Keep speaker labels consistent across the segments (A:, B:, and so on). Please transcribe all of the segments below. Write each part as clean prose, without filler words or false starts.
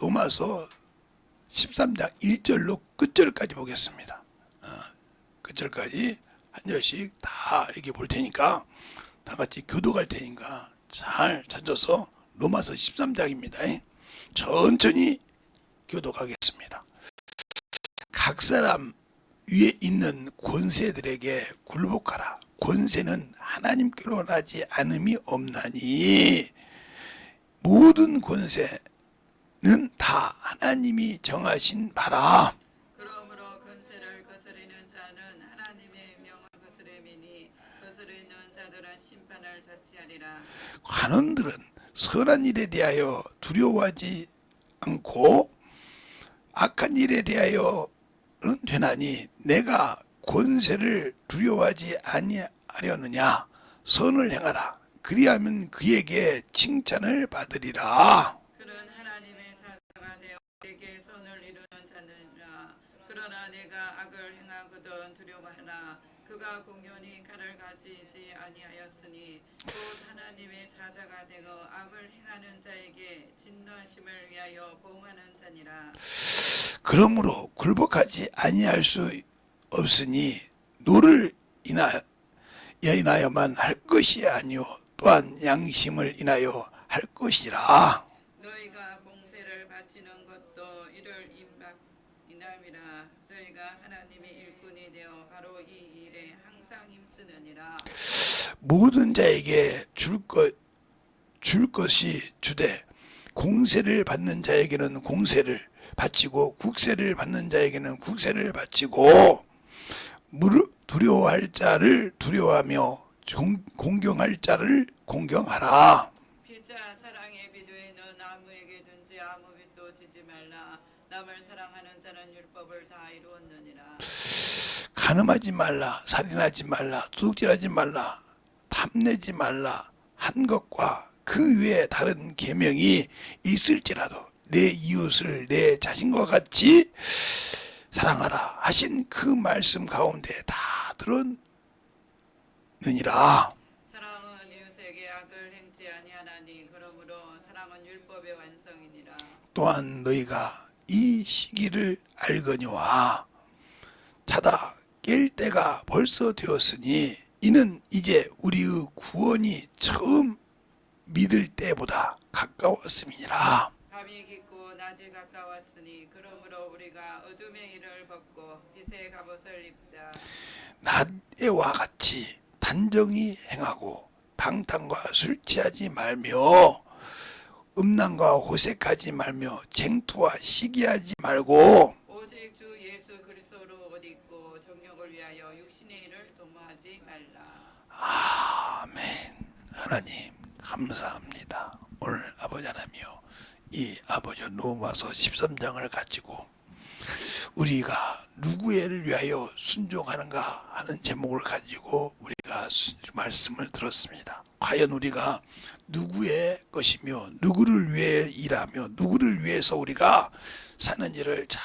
A: 로마서 13장 1절로 끝절까지 보겠습니다. 끝절까지 한 절씩 다 이렇게 볼 테니까 다 같이 교도갈 테니까 잘 찾아서 로마서 13장입니다. 천천히 교도가겠습니다. 각 사람 위에 있는 권세들에게 굴복하라. 권세는 하나님께로 나지 않음이 없나니 모든 권세는 다 하나님이 정하신 바라.
B: 그러므로 권세를 거스르는 자는 하나님의 명을 거스름이니 거스르는 자들은 심판을 자취하리라.
A: 관원들은 선한 일에 대하여 두려워하지 않고 악한 일에 대하여는 되나니 내가 권세를 두려워하지 아니하려느냐. 선을 행하라. 그리하면 그에게 칭찬을 받으리라.
B: 그는 하나님의 사자가 되어 내게 손을 이루는 자느니라. 그러나 내가 악을 행하거든 두려워하나 그가 공연히 칼을 가지지 아니하였으니 곧 하나님의 사자가 되어 악을 행하는 자에게 진노하심을 위하여 보응하는 자니라.
A: 그러므로 굴복하지 아니할 수 없으니 노를 인하여만 할 것이 아니요 또한 양심을 인하여 할 것이라.
B: 너희가 공세를 바치는 것도 이를 인함이라. 저희가 하나님의 일꾼이 되어 바로 이 일에 항상 힘쓰느니라.
A: 모든 자에게 줄 것이 주되 공세를 받는 자에게는 공세를 바치고 국세를 받는 자에게는 국세를 바치고 두려워할 자를 두려워하며 공경할 자를 공경하라.
B: 피자 사랑의 비두에는 아무에게든지 아무 빚도 지지 말라. 남을 사랑하는 자는 율법을 다 이루었느니라.
A: 간음하지 말라, 살인하지 말라, 도둑질하지 말라, 탐내지 말라 한 것과 그 외에 다른 계명이 있을지라도 내 이웃을 내 자신과 같이 사랑하라 하신 그 말씀 가운데 다 들었느니라.
B: 사랑은 이웃에게 악을 행치 아니하나니 그러므로 사랑은 율법의 완성이니라.
A: 또한 너희가 이 시기를 알거니와 자다 깰 때가 벌써 되었으니 이는 이제 우리의 구원이 처음 믿을 때보다 가까웠음이니라.
B: 밤이 깊고 낮이 가까웠으니 그러므로 우리가 어둠의 일을 벗고 빛의 갑옷을 입자.
A: 낮에와 같이 단정히 행하고 방탕과 술 취하지 말며 음란과 호색하지 말며 쟁투와 시기하지 말고
B: 오직 주 예수 그리스도로 옷 입고 정욕을 위하여 육신의 일을 도모하지 말라.
A: 아멘. 하나님 감사합니다. 오늘 아버지 하나님이여 이 아버지 로마서 13장을 가지고 우리가 누구를 위하여 순종하는가 하는 제목을 가지고 우리가 말씀을 들었습니다. 과연 우리가 누구의 것이며 누구를 위해 일하며 누구를 위해서 우리가 사는 일을 잘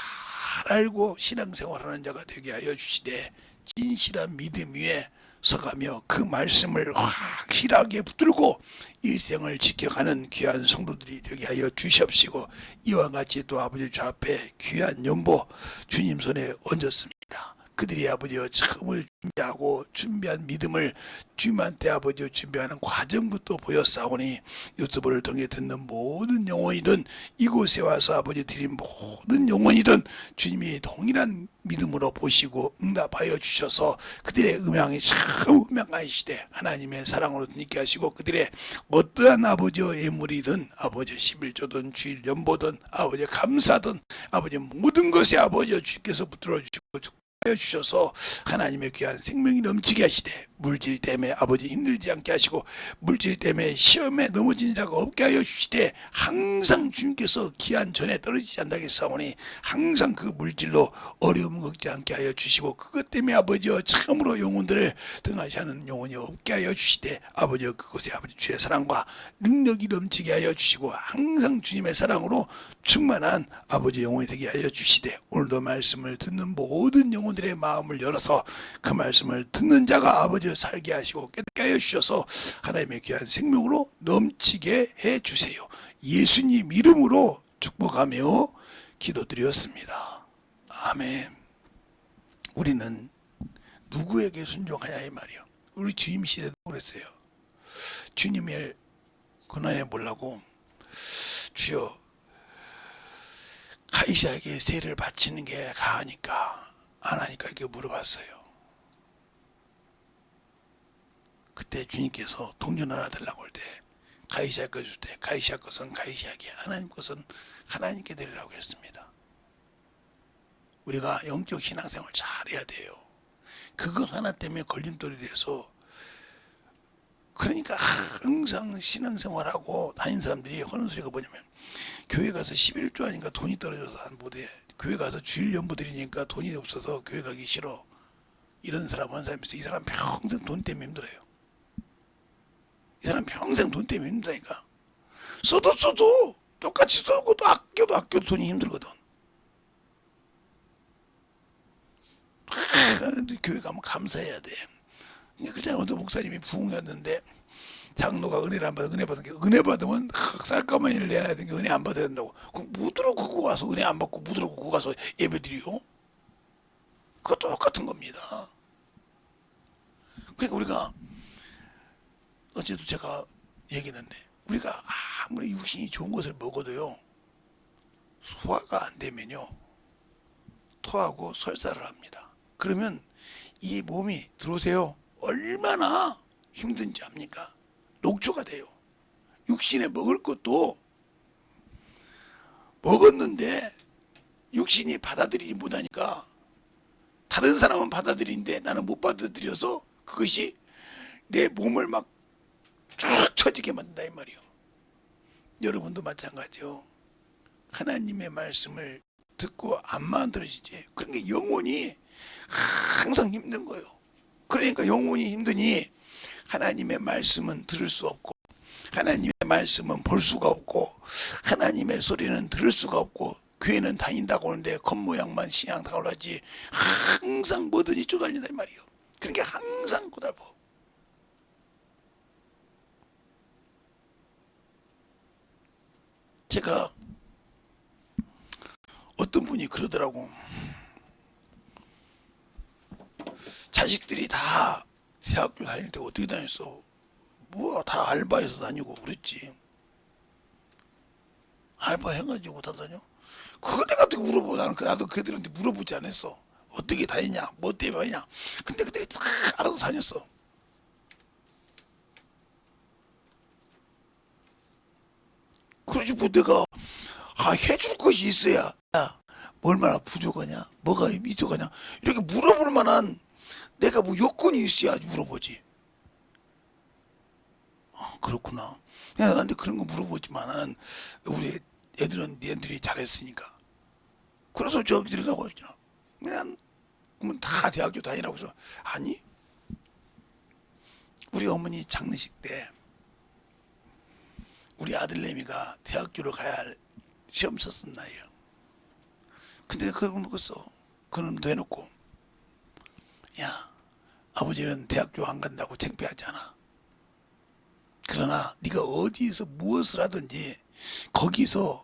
A: 알고 신앙생활하는 자가 되게 하여 주시되 진실한 믿음 위에 서가며 그 말씀을 확실하게 붙들고 일생을 지켜가는 귀한 성도들이 되게 하여 주시옵시고 이와 같이 또 아버지 주 앞에 귀한 연보 주님 손에 얹었습니다. 그들이 아버지여 처음을 준비한 믿음을 주님한테 아버지여 준비하는 과정부터 보였사오니 유튜브를 통해 듣는 모든 영혼이든 이곳에 와서 아버지 드린 모든 영혼이든 주님이 동일한 믿음으로 보시고 응답하여 주셔서 그들의 음향이 참 음향하시되 하나님의 사랑으로 있게 하시고 그들의 어떠한 아버지의 예물이든 아버지 11조든 주일 연보든 아버지 감사든 아버지 모든 것에 아버지 주께서 붙들어 주시고 주셔서 하나님의 귀한 생명이 넘치게 하시되 물질 때문에 아버지 힘들지 않게 하시고 물질 때문에 시험에 넘어지는 자가 없게 하여 주시되 항상 주님께서 기한 전에 떨어지지 않다겠사오니 항상 그 물질로 어려움 겪지 않게 하여 주시고 그것 때문에 아버지여 참으로 영혼들을 등하시는 영혼이 없게 하여 주시되 아버지여 그곳에 아버지 주의 사랑과 능력이 넘치게 하여 주시고 항상 주님의 사랑으로 충만한 아버지 영혼이 되게 하여 주시되 오늘도 말씀을 듣는 모든 영혼들의 마음을 열어서 그 말씀을 듣는 자가 아버지 살게 하시고 깨닫게 하여 주셔서 하나님의 귀한 생명으로 넘치게 해 주세요. 예수님 이름으로 축복하며 기도드렸습니다. 아멘. 우리는 누구에게 순종하냐 이 말이요. 우리 주임 시대도 그랬어요. 주님의 고난에 몰라고 주여 가이사에게 세를 바치는 게 가하니까 안 하니까 이렇게 물어봤어요. 그때 주님께서 동전하나 달라고 할 때 가이사 것 줄 때 가이사 것은 가이사에게 하나님 것은 하나님께 드리라고 했습니다. 우리가 영적 신앙생활 잘해야 돼요. 그거 하나 때문에 걸림돌이 돼서 그러니까 항상 신앙생활하고 다니는 사람들이 하는 소리가 뭐냐면 교회 가서 11조 하니까 돈이 떨어져서 안 보대. 교회 가서 주일 연부 드리니까 돈이 없어서 교회 가기 싫어. 이런 사람 한 사람이 있어. 이 사람 평생 돈 때문에 힘들어요. 이 사람 평생 돈 때문에 힘들다니까. 써도 똑같이 써고 또 아껴도 돈이 힘들거든. 교회 가면 감사해야 돼. 그냥 어떤 목사님이 부흥이었는데 장로가 은혜를 안 받아 은혜 받은 게 은혜 받으면 쌀가마니를 내놔야 되는 게 은혜 안 받아야 된다고. 그럼 무드로 그거 와서 은혜 안 받고 무드로 그거 가서 예배 드리요? 그것도 똑같은 겁니다. 그러니까 우리가 어제도 제가 얘기했는데 우리가 아무리 육신이 좋은 것을 먹어도요 소화가 안 되면요 토하고 설사를 합니다. 그러면 이 몸이 들어오세요 얼마나 힘든지 압니까? 녹초가 돼요. 육신에 먹을 것도 먹었는데 육신이 받아들이지 못하니까 다른 사람은 받아들이는데 나는 못 받아들여서 그것이 내 몸을 막 쫙 처지게 만든다 이 말이요. 여러분도 마찬가지요. 하나님의 말씀을 듣고 안 만들어지지. 그러니까 영혼이 항상 힘든 거예요. 그러니까 영혼이 힘드니 하나님의 말씀은 들을 수 없고 하나님의 말씀은 볼 수가 없고 하나님의 소리는 들을 수가 없고 교회는 다닌다고 하는데 겉모양만 신앙생활을 하지 항상 뭐든지 쪼달린다 이 말이에요. 그러니까 항상 고달퍼. 제가 어떤 분이 그러더라고. 자식들이 다 대학교 다닐 때 어떻게 다녔어? 뭐 다 알바해서 다니고 그랬지. 알바 해가지고 다 다녀? 그거 내가 어떻게 물어보? 나도 그들한테 물어보지 않았어. 어떻게 다니냐? 뭐 때문에 하냐? 근데 그들이 다 알아서 다녔어. 그러지 뭐 내가 해줄 것이 있어야 야, 얼마나 부족하냐? 뭐가 미족하냐? 이렇게 물어볼 만한 내가 뭐 요건이 있어야 물어보지. 그렇구나. 야, 나한테 그런 거 물어보지만 나는 우리 애들은 니들이 잘했으니까. 그래서 저기 들으려고 했잖아. 그냥 그러면 다 대학교 다니라고 해서 아니 우리 어머니 장례식 때 우리 아들내미가 대학교로 가야 할 시험 쳤은 날이에요. 근데 그걸 먹었어. 그건 내놓고 야 아버지는 대학교 안 간다고 창피하지 않아. 그러나 네가 어디에서 무엇을 하든지 거기서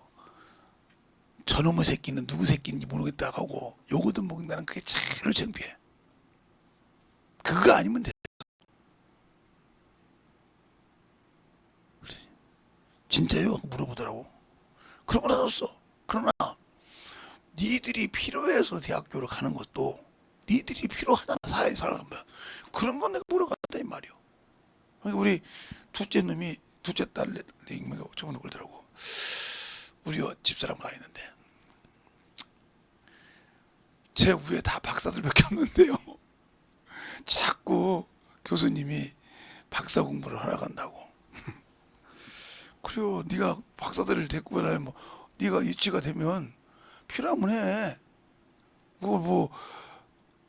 A: 저놈의 새끼는 누구 새끼인지 모르겠다 하고 요거든 먹는다는 그게 제일 창피해. 그거 아니면 돼. 진짜요? 물어보더라고. 그러고 나섰어. 그러나 니들이 필요해서 대학교를 가는 것도 니들이 필요하잖아. 사회에 살아가면. 그런 건 내가 물어갔다 이 말이요. 우리 둘째 놈이 둘째 딸 얘기가 저번에 그러더라고. 우리 집사람 가 있는데 제 위에 다 박사들밖에 없는데요. 자꾸 교수님이 박사 공부를 하러 간다고. 그래요. 네가 박사들을 데리고 가려면 뭐 네가 유치가 되면 필요하면 해. 뭐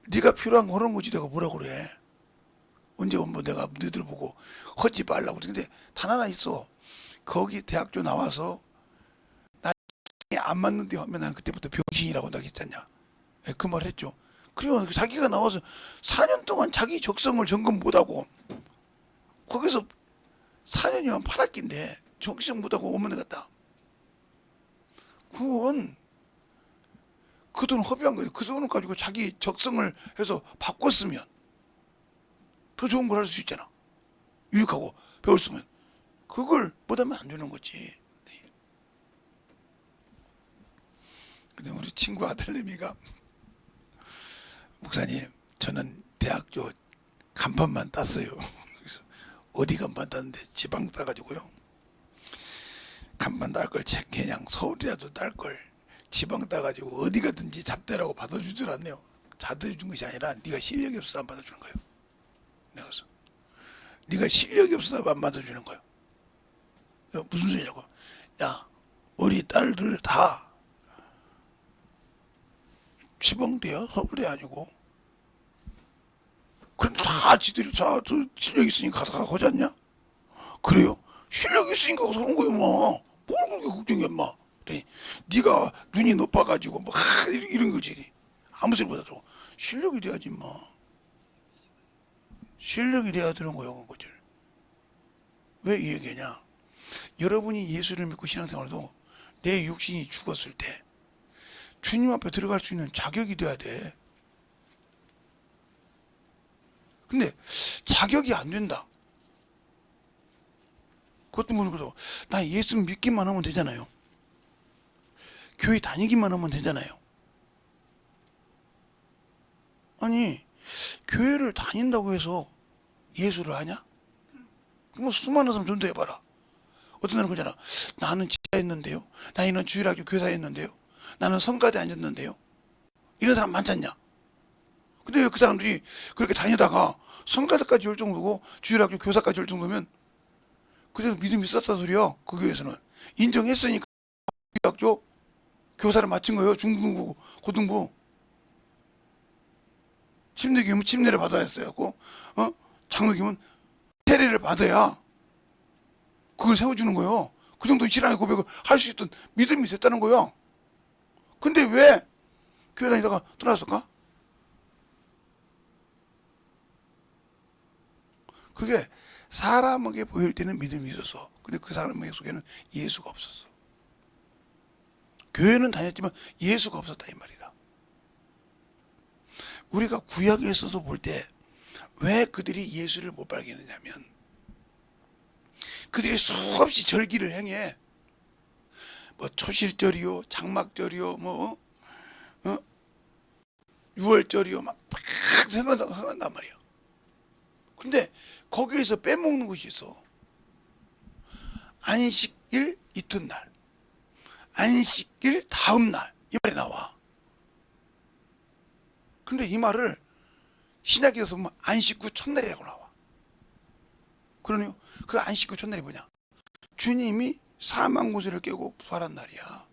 A: 네가 필요한 거 하는 거지 내가 뭐라 그래. 언제 뭐 내가 너희들 보고 하지 말라고 그러는데 단 하나 있어. 거기 대학교 나와서 나에 안 맞는데 하면 난 그때부터 병신이라고 나 했잖냐. 그 말 했죠. 그리고 자기가 나와서 4년 동안 자기 적성을 점검 못하고 거기서 4년이면 8학기인데 적성 못하고 오면 되겠다. 그건 그 돈 허비한 거예요. 그 돈을 가지고 자기 적성을 해서 바꿨으면 더 좋은 걸 할 수 있잖아. 유익하고 배울 수 있으면 그걸 못하면 안 되는 거지. 네. 근데 우리 친구 아들내미가 목사님, 저는 대학교 간판만 땄어요. 그래서 어디 간판 땄는데 지방 따가지고요. 간판 딸 걸 그냥 서울이라도 딸 걸 지방 따가지고 어디 가든지 잡대라고 받아주질 않네요. 잡대준 것이 아니라 네가 실력이 없어서 안 받아주는 거예요. 내가 그래서 네가 실력이 없어서 안 받아주는 거예요. 무슨 소리냐고. 야, 우리 딸들 다 지방대야 서울대 아니고. 그런데 다 지들이 다 실력 있으니까 가지 않냐? 그래요? 실력 있으니까 그러는 거예요, 뭐. 뭘 그렇게 걱정해, 마. 그랬더니 네가 눈이 높아가지고 뭐 이런 거지. 아무 소리 못하고 실력이 돼야지, 뭐. 실력이 돼야 되는 거예요, 그거지. 왜 이 얘기냐? 여러분이 예수를 믿고 신앙생활도 내 육신이 죽었을 때 주님 앞에 들어갈 수 있는 자격이 돼야 돼. 근데 자격이 안 된다. 그것도 모르고 나 예수 믿기만 하면 되잖아요. 교회 다니기만 하면 되잖아요. 아니, 교회를 다닌다고 해서 예수를 하냐? 그럼 수많은 사람 전도해봐라. 어떤 사람은 그러잖아. 나는 지하했는데요. 나는 주일학교 교사였는데요. 나는 성가대 앉았는데요. 이런 사람 많지 않냐? 근데 왜 그 사람들이 그렇게 다니다가 성가대까지 올 정도고 주일학교 교사까지 올 정도면 그래도 믿음이 있었다 소리야. 그 교회에서는 인정했으니까 주일학교 교사를 마친 거예요. 중등부, 고등부. 침례교면 침례를 받아야 했어요. 장로교면 세례를 받아야 그걸 세워주는 거예요. 그 정도 신앙의 고백을 할 수 있던 믿음이 됐다는 거예요. 근데 왜 교회 다니다가 떠났을까? 그게 사람에게 보일 때는 믿음이 있었어. 근데 그 사람에게 속에는 예수가 없었어. 교회는 다녔지만 예수가 없었다 이 말이다. 우리가 구약에서도 볼 때 왜 그들이 예수를 못 발견했냐면 그들이 수없이 절기를 행해. 뭐 초실절이요, 장막절이요, 뭐 6월절이요, 막 생각한단 말이야. 근데 거기에서 빼먹는 것이 있어. 안식일 이튿날, 안식일 다음날 이 말이 나와. 근데 이 말을 신약에서 보면 안식 후 첫날이라고 나와. 그러네요. 그 안식 후 첫날이 뭐냐? 주님이 사망 고세를 깨고 부활한 날이야.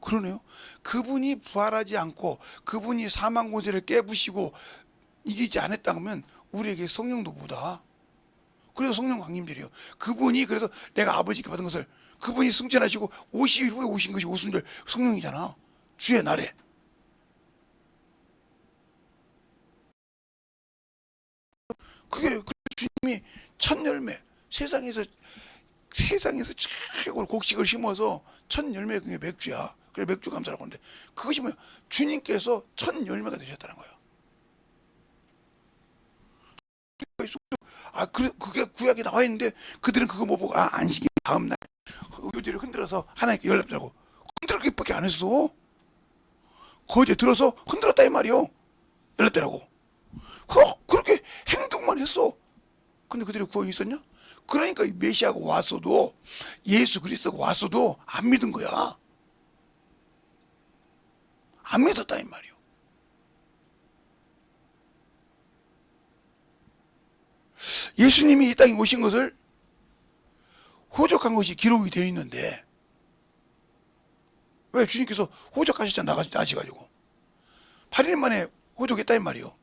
A: 그러네요. 그분이 부활하지 않고 그분이 사망 고세를 깨부시고 이기지 않았다 그러면 우리에게 성령도 못와. 그래서 성령 강림절이에요. 그분이 그래서 내가 아버지께 받은 것을 그분이 승천하시고 50일 후에 오신 것이 오순절 성령이잖아. 주의 날에. 그게 주님이 첫 열매 세상에서 최고 곡식을 심어서 첫 열매 그게 맥주야. 그래 맥주 감사라고 하는데 그것이 뭐야? 주님께서 첫 열매가 되셨다는 거예요. 그게 구약에 나와 있는데 그들은 그거 못 보고 안식일 다음 날 의료제를 흔들어서 하나님께 연락하라고 흔들기밖에 안 했어. 거기에 들어서 흔들었다 이 말이요. 연락되라고. 그렇게 행동만 했어. 근데 그들이 구원이 있었냐? 그러니까 메시아가 왔어도 예수 그리스도가 왔어도 안 믿은 거야. 안 믿었다 이 말이요. 예수님이 이 땅에 오신 것을 호적한 것이 기록이 되어 있는데 왜 주님께서 호적하셨잖아. 나시가지고 8일 만에 호적했다 이 말이요.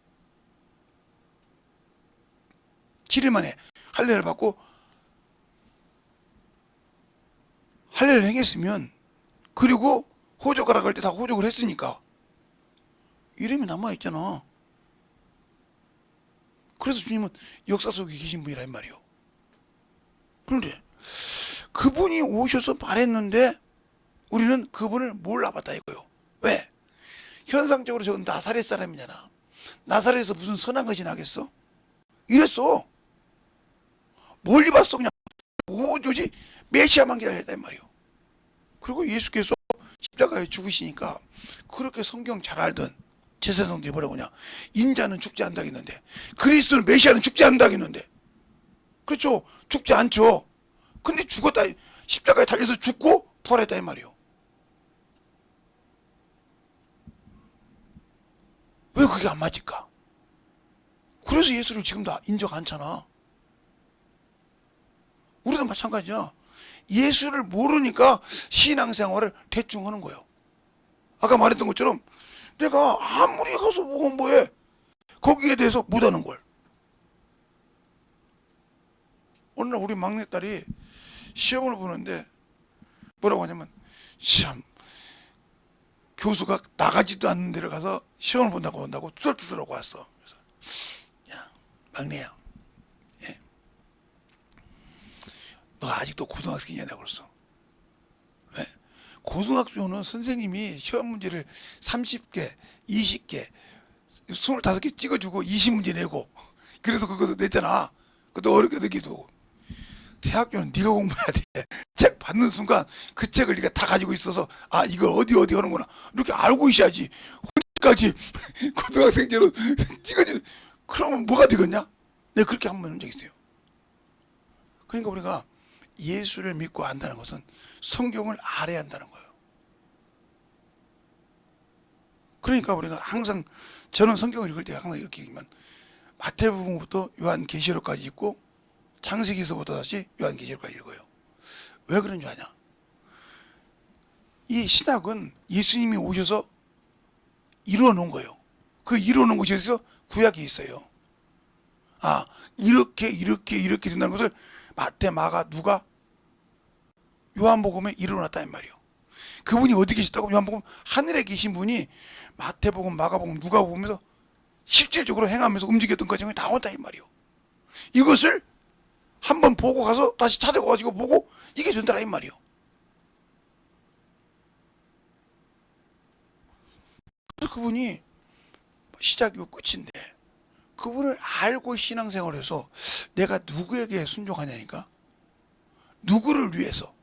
A: 7일 만에 할례를 받고 할례를 행했으면 그리고 호적하라고 할 때 다 호적을 했으니까 이름이 남아있잖아. 그래서 주님은 역사 속에 계신 분이라 이 말이요. 그런데 그분이 오셔서 말했는데 우리는 그분을 몰라봤다 이거요. 왜? 현상적으로 저건 나사렛 사람이잖아. 나사렛에서 무슨 선한 것이 나겠어? 이랬어. 멀리 봤어. 그냥 오로지 메시아만 기다렸단 말이요. 그리고 예수께서 십자가에 죽으시니까 그렇게 성경 잘 알던 제사장들이 뭐라고 하냐, 인자는 죽지 않다겠는데, 그리스도는 메시아는 죽지 않는다겠는데, 그렇죠? 죽지 않죠. 근데 죽었다, 십자가에 달려서 죽고 부활했다 이 말이요. 왜 그게 안 맞을까? 그래서 예수를 지금도 인정 않잖아. 우리도 마찬가지야. 예수를 모르니까 신앙생활을 대충 하는 거예요. 아까 말했던 것처럼 내가 아무리 가서 보면 뭐해, 거기에 대해서 못하는 걸. 어느 날 우리 막내딸이 시험을 보는데 뭐라고 하냐면, 참 교수가 나가지도 않는 데를 가서 시험을 본다고 투덜투덜하고 왔어. 그래서 야, 막내야, 예, 너 아직도 고등학생이냐고 그랬어. 왜? 고등학교는 선생님이 시험 문제를 30개, 20개, 25개 찍어주고 20문제 내고, 그래서 그것도 냈잖아. 그것도 어렵게 되기도 하고. 대학교는 네가 공부해야 돼. 책 받는 순간 그 책을 네가 다 가지고 있어서, 아, 이걸 어디 하는구나 이렇게 알고 있어야지. 혼자까지 고등학생제로 찍어주, 그러면 뭐가 되겠냐? 내가 그렇게 한 번 한 적 있어요. 그러니까 우리가 예수를 믿고 안다는 것은 성경을 알아야 한다는 거예요. 그러니까 우리가 항상, 저는 성경을 읽을 때 항상 이렇게 읽으면 마태복음부터 요한계시록까지 읽고 창세기서부터 다시 요한계시록까지 읽어요. 왜 그런 줄 아냐? 이 신학은 예수님이 오셔서 이루어 놓은 거예요. 그 이루어 놓은 것이 어디서? 구약에 있어요. 아, 이렇게 된다는 것을 마태, 마가, 누가, 요한복음에 이루어 놨다 이 말이에요. 그분이 어디 계셨다고? 요한복음 하늘에 계신 분이 마태복음, 마가복음, 누가복음에서 실질적으로 행하면서 움직였던 과정이 나온다 이 말이에요. 이것을 한번 보고 가서 다시 찾아가지고 보고 이게 된다 이 말이에요. 그래서 그분이 시작이고 끝인데, 그분을 알고 신앙생활해서 내가 누구에게 순종하냐니까? 누구를 위해서?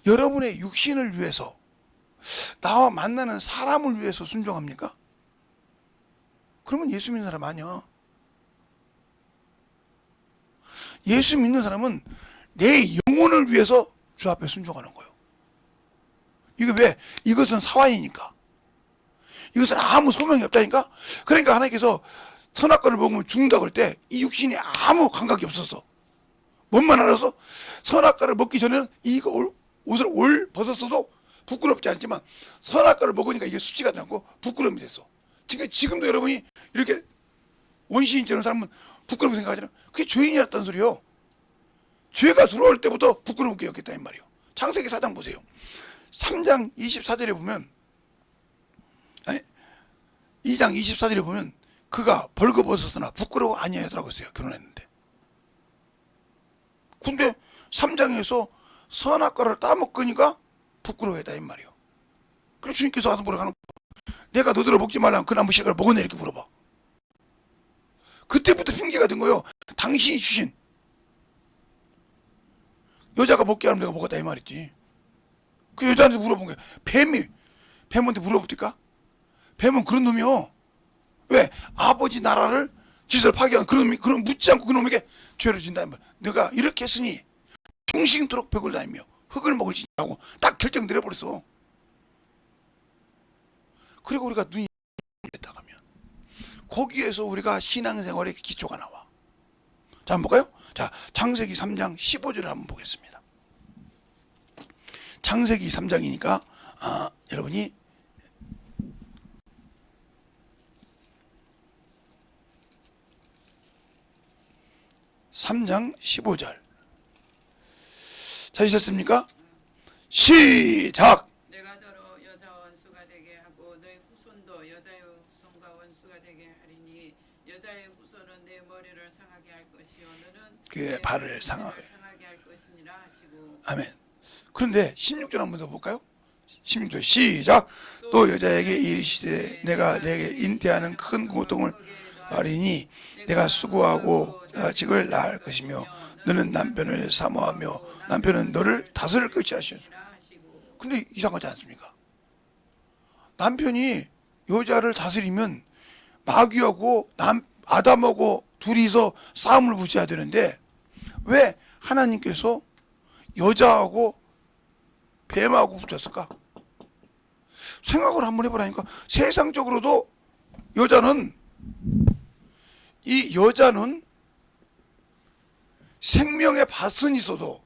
A: 여러분의 육신을 위해서, 나와 만나는 사람을 위해서 순종합니까? 그러면 예수 믿는 사람 아니야. 예수 믿는 사람은 내 영혼을 위해서 주 앞에 순종하는 거예요. 이게 왜? 이것은 사화이니까. 이것은 아무 소명이 없다니까. 그러니까 하나님께서 선악과를 먹으면 죽는다고 할 때 이 육신이 아무 감각이 없었어. 뭔만 알아서 선악과를 먹기 전에는 이거 옷을 벗었어도 부끄럽지 않지만, 선악과를 먹으니까 이게 수치가 되고 부끄러움이 됐어. 지금도 여러분이 이렇게 원시인처럼 살면 부끄럽게 생각하잖아요. 그게 죄인이었다는 소리요. 죄가 들어올 때부터 부끄럽게 여겼다 이 말이에요. 창세기 4장 보세요. 3장 24절에 보면, 아니 2장 24절에 보면, 그가 벌거벗었으나 부끄러워 아니하더라고 했어요. 결혼했는데. 근데 3장에서 선악과를 따먹으니까 부끄러워했다 이 말이에요. 그래서 주님께서 와서 뭐라고 하는 거예요? 내가 너들을 먹지 말라면 그 나무 씨앗을 먹었네 이렇게 물어봐. 그때부터 핑계가 된 거예요. 당신이 주신, 여자가 먹게 하면 내가 먹었다 이 말이지. 그 여자한테 물어본 거예요. 뱀한테 물어봅니까? 뱀은 그런 놈이요. 왜? 아버지 나라를 짓을 파괴한 그런 놈이, 그런 묻지 않고 그놈에게 죄를 진다 이 말. 내가 이렇게 했으니 평생토록 벽을 다니며 흙을 먹을지라고 딱 결정 내려버렸어. 그리고 우리가 눈이 됐다 가면 거기에서 우리가 신앙생활의 기초가 나와. 자, 한번 볼까요? 자, 창세기 3장 15절을 한번 보겠습니다. 창세기 3장이니까 여러분이 (3장 15절) 찾으셨습니까? 시작!
B: 내가 너로 여자와 원수가 되게 하고 너의 후손도 여자의 후손과 원수가 되게 하리니 여자의 후손은 내 머리를 발을 상하게 할 것이요 너는
A: 그 발을 상하게.
B: 할 것이니라 하시고.
A: 아멘. 그런데 16절 한번 더 볼까요? 16절 시작. 또 여자에게 이르시되 내가 내게 인태하는 큰 고통을 아리니 내가 수고하고 자식을 낳을 것이며 너는 남편을 사모하며 남편은 너를 다스릴 것이라 하셨어요. 근데 이상하지 않습니까? 남편이 여자를 다스리면 마귀하고 아담하고 둘이서 싸움을 붙여야 되는데 왜 하나님께서 여자하고 뱀하고 붙였을까? 생각을 한번 해보라니까. 세상적으로도 이 여자는 생명의 밭은 있어도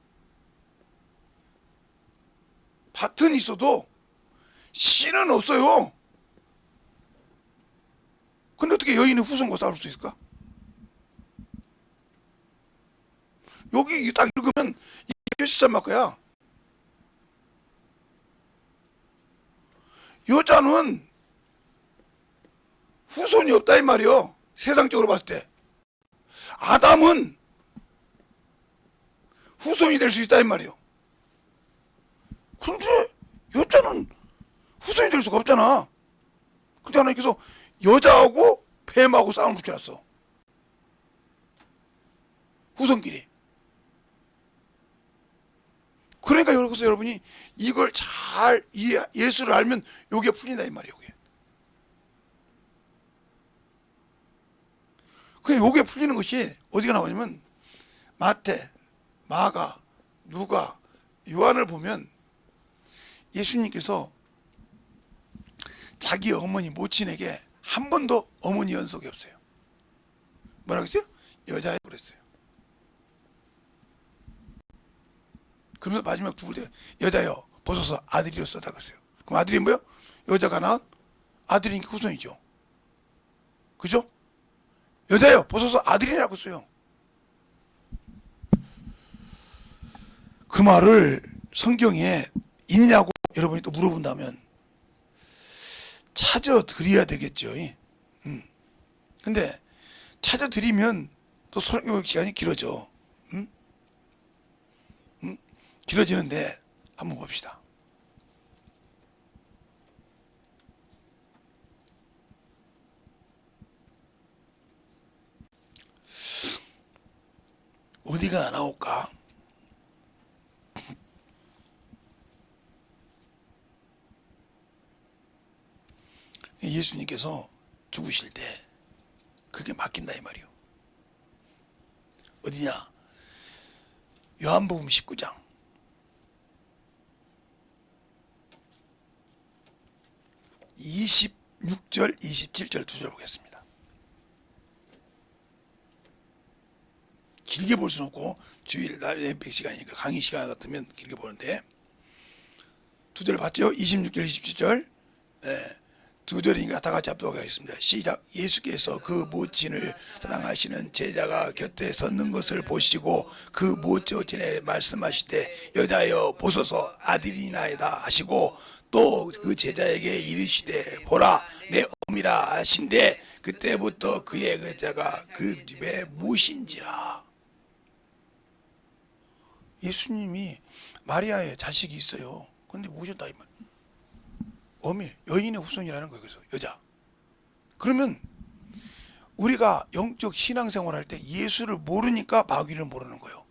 A: 씨는 없어요. 근데 어떻게 여인의 후손과 싸울 수 있을까? 여기 딱 읽으면 이게 13마크야. 여자는 후손이 없다 이 말이요. 세상적으로 봤을 때. 아담은 후손이 될 수 있다 이 말이요. 근데 여자는 후손이 될 수가 없잖아. 근데 하나님께서 여자하고 뱀하고 싸움을 붙여놨어. 후손끼리. 그러니까 여러분이 이걸 잘 예수를 알면 요게 풀린다 이 말이에요. 요게 풀리는 것이 어디가 나오냐면 마태, 마가, 누가, 요한을 보면 예수님께서 자기 어머니 모친에게 한 번도 어머니 연속이 없어요. 뭐라고 했어요? 여자애 그랬어요. 그러면서 마지막 죽을 때 여자여 벗어서 아들이로 써다 그랬어요. 그럼 아들이 뭐요? 여자가 낳은 아들이니까 후손이죠. 그죠? 여자여 벗어서 아들이라고 써요. 그 말을 성경에 있냐고 여러분이 또 물어본다면 찾아드려야 되겠죠. 근데 찾아드리면 또 설교 시간이 길어져. 길어지는데 한번 봅시다. 어디가 나올까? 예수님께서 죽으실 때 그게 맡긴다 이 말이요. 어디냐? 요한복음 19장 26절 27절 두 절 보겠습니다. 길게 볼 수는 없고 주일 날 100시간이니까 강의 시간 같으면 길게 보는데 두 절 봤죠? 26절 27절 두 절이니까 다 같이 합독하겠습니다. 시작. 예수께서 그 모친을 사랑하시는 제자가 곁에 섰는 것을 보시고 그 모친에 말씀하시되 여자여 보소서 아들이나이다 하시고 또 그 제자에게 이르시되 보라 내 어미라 하신대 그때부터 그의 여자가 그 집에 모신지라. 예수님이 마리아의 자식이 있어요. 그런데 모셨다 이 말. 어미, 여인의 후손이라는 거예요. 그래서 여자. 그러면 우리가 영적 신앙생활 할 때 예수를 모르니까 마귀를 모르는 거예요.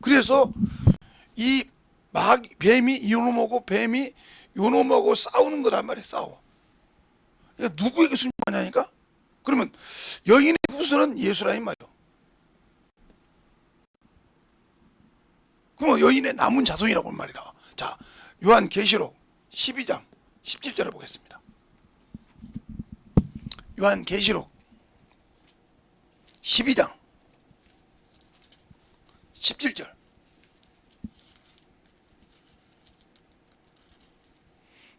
A: 그래서 이 뱀이 이놈하고 뱀이 요놈하고 싸우는 거단 말이에요. 싸워. 그러니까 누구에게 순종하냐니까? 그러면 여인의 후손은 예수라 이 말이에요. 그럼 여인의 남은 자손이라고 말이라. 자, 요한계시록 12장 17절을 보겠습니다. 요한계시록 12장 17절.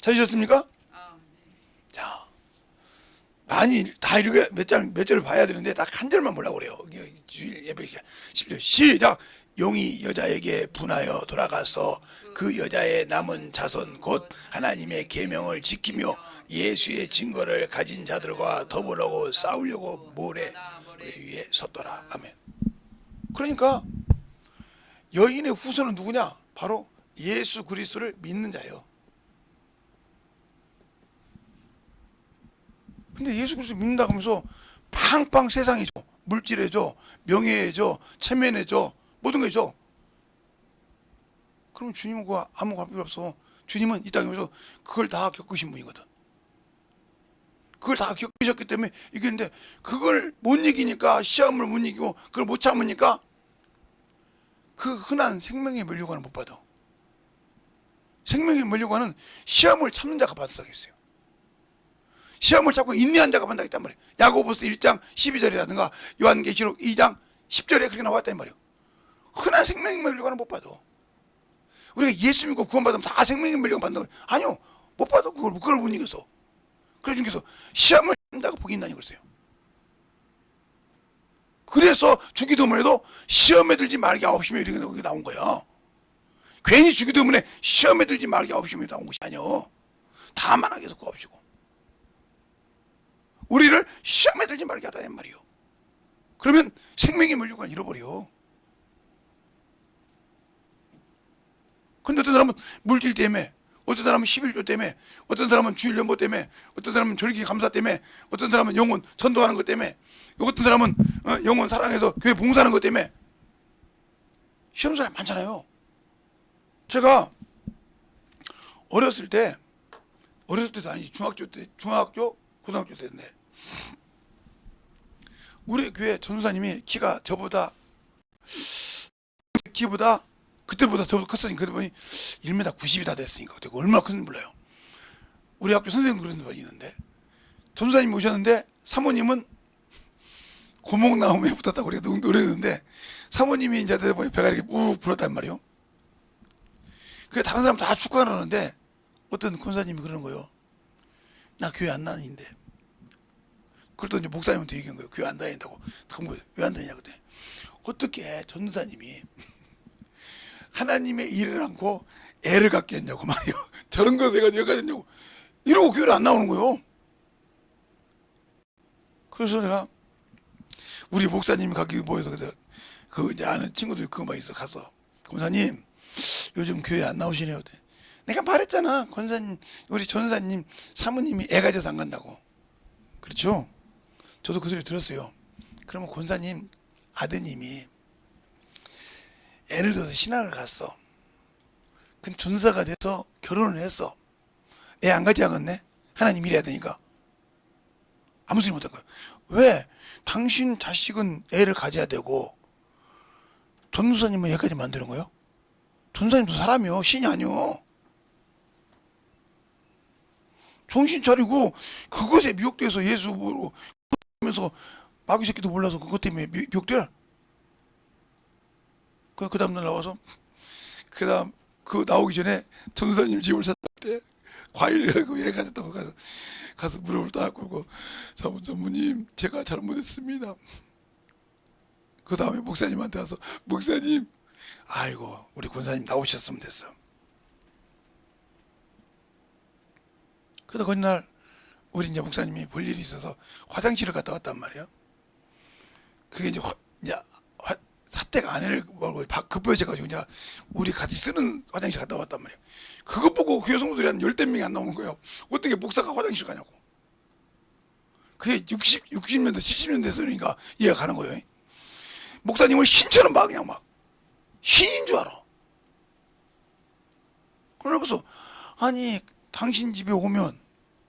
A: 찾으셨습니까? 자, 많이 다 이렇게 몇 절을 봐야 되는데 딱 한 절만 보려고 그래요. 주일 예배 10절 시작. 용이 여자에게 분하여 돌아가서 그 여자의 남은 자손 곧 하나님의 계명을 지키며 예수의 증거를 가진 자들과 더불어 싸우려고 모래 모래 위에 섰더라. 아멘. 그러니까 여인의 후손은 누구냐? 바로 예수 그리스도를 믿는 자예요. 근데 예수 그리스도 믿는다고 하면서 팡팡 세상이 줘. 물질에 줘. 명예에 줘. 체면에 줘. 모든 게 줘. 그럼 주님과 아무 관계 없어. 주님은 이 땅에서 그걸 다 겪으신 분이거든. 그걸 다 겪으셨기 때문에 이겼는데, 그걸 못 이기니까, 시험을 못 이기고 그걸 못 참으니까 그 흔한 생명의 면류관을 못 받아. 생명의 면류관은 시험을 참는 자가 받아야겠어요. 시험을 참고 인내한 자가 받는다 했단 말이에요. 야고보서 1장 12절이라든가 요한계시록 2장 10절에 그렇게 나왔단 말이에요. 흔한 생명의 면류관을 못 받아. 우리가 예수 믿고 구원받으면 다 생명의 면류관 받는다고. 아니요, 못 받아. 그걸 못 이겨서. 그래서 주님께서 시험을 참는 자가 복이 있나니 그랬어요. 그래서 주기도문에도 시험에 들지 말게 9시며 이렇게 나온 거야. 괜히 주기도문에 시험에 들지 말게 9시며 나온 것이 아니요. 다만 하게 해서 구합시고 우리를 시험에 들지 말게 하라는 말이요. 그러면 생명의 면류관을 잃어버려. 근데 어떤 사람은 물질 때문에, 어떤 사람은 11조 때문에, 어떤 사람은 주일 연보 때문에, 어떤 사람은 절기 감사 때문에, 어떤 사람은 영혼 전도하는 것 때문에, 어떤 사람은 영혼 사랑해서 교회 봉사하는 것 때문에 시험 사람 많잖아요. 제가 어렸을 때도 아니지, 중학교 고등학교 때인데 우리 교회 전도사님이 키가 키보다 그때보다 더 컸으니까, 그때 보니 1m 90이 다 됐으니까 그때 얼마나 큰지 몰라요. 우리 학교 선생님 그런 분이 있는데, 전도사님이 오셨는데 사모님은 고목나무에 붙었다고 우리가 노래했는데, 사모님이 이제 보니 배가 이렇게 욱 불었단 말이에요. 그래 다른 사람 다 축하하는데 어떤 권사님이 그러는 거예요. 나 교회 안 다니는데. 그랬더니 목사님한테 얘기한 거예요. 교회 안 다닌다고. 왜 안 다니냐 그랬더니, 어떻게 전도사님이 하나님의 일을 않고 애를 갖게 했냐고 말이에요. 저런 거 내가 왜 가졌냐고 이러고 교회를 안 나오는 거예요. 그래서 내가 우리 목사님이 가기 모여서 그 이제 아는 친구들이 그거만 있어 가서, 권사님 요즘 교회 안 나오시네요. 내가 말했잖아. 권사님, 우리 전사님 사모님이 애 가져서 안 간다고. 그렇죠? 저도 그 소리 들었어요. 그러면 권사님 아드님이 애를 둬서 신학을 갔어. 근데 전사가 돼서 결혼을 했어. 애 안 가져야겠네? 하나님 일해야 되니까. 아무 소리 못한 거야. 왜? 당신 자식은 애를 가져야 되고 전도사님은 애까지 만드는 거예요? 전도사님도 사람이요, 신이 아니요. 정신 차리고 그것에 미혹돼서 예수 보면서 마귀 새끼도 몰라서 그것 때문에 미혹돼. 그 다음 날 나와서, 그 다음 그 나오기 전에 전도사님 집을 찾을 때 과일이라고 얘가 됐다고 가서 무릎을 딱 꿇고, 사모님 제가 잘못했습니다. 그 다음에 목사님한테 와서, 목사님 아이고 우리 권사님 나오셨으면 됐어. 그러다 그날 우리 이제 목사님이 볼 일이 있어서 화장실을 갔다 왔단 말이에요. 그게 이제 사택 안에를 말고 급해져가지고 이제 우리 같이 쓰는 화장실 갔다 왔단 말이에요. 그거 보고 교회 성도들이 한 10명 안 나오는 거예요. 어떻게 목사가 화장실 가냐고. 그게 60년대 70년대 소리니까 이해가 가는 거예요. 목사님을 신처럼 막 그냥 막 신인 줄 알아. 그래서 아니 당신 집에 오면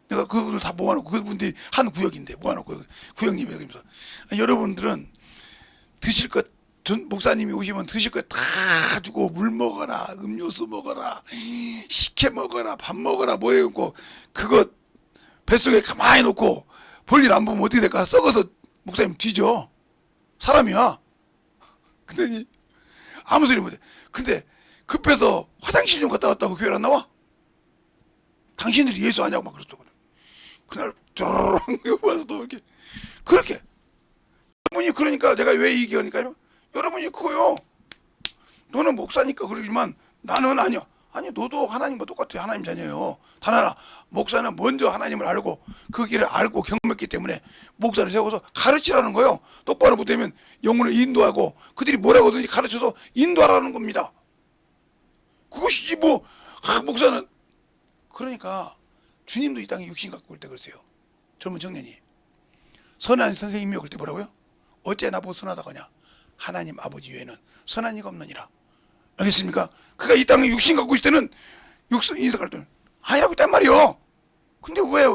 A: 내가 그분들 다 모아놓고, 그분들이 한 구역인데 모아놓고 구역님이 그러면서, 여러분들은 드실 것, 목사님이 오시면 드실 것 다 주고 물 먹어라, 음료수 먹어라, 식혜 먹어라, 밥 먹어라, 뭐 해갖고 그거 뱃속에 가만히 놓고 볼일 안 보면 어떻게 될까? 썩어서 목사님 뒤져. 사람이야. 그랬더니 아무 소리 못해. 근데 급해서 화장실 좀 갔다 왔다고 교회를 안 나와? 당신들이 예수 아냐고 막 그랬어. 그날 쭈르륵 와서 또 이렇게 그렇게 여러분이, 그러니까 내가 왜 얘기하니까요, 여러분이 그거요. 너는 목사니까 그러지만 나는 아니야. 아니 너도 하나님과 똑같아요. 하나님 자녀예요. 단 하나, 목사는 먼저 하나님을 알고 그 길을 알고 경험했기 때문에 목사를 세워서 가르치라는 거예요. 똑바로 못되면 영혼을 인도하고 그들이 뭐라고 하든지 가르쳐서 인도하라는 겁니다. 그것이지 뭐 목사는. 그러니까 주님도 이 땅에 육신 갖고 올 때 그러세요. 젊은 청년이 선한 선생님이 올 때 뭐라고요? 어째 나보고 선하다고 하냐? 하나님 아버지 외에는 선한 이가 없느니라. 알겠습니까? 그가 이 땅에 육신 갖고 있을 때는 인생할 때는 아니라고 했단 말이요. 근데 왜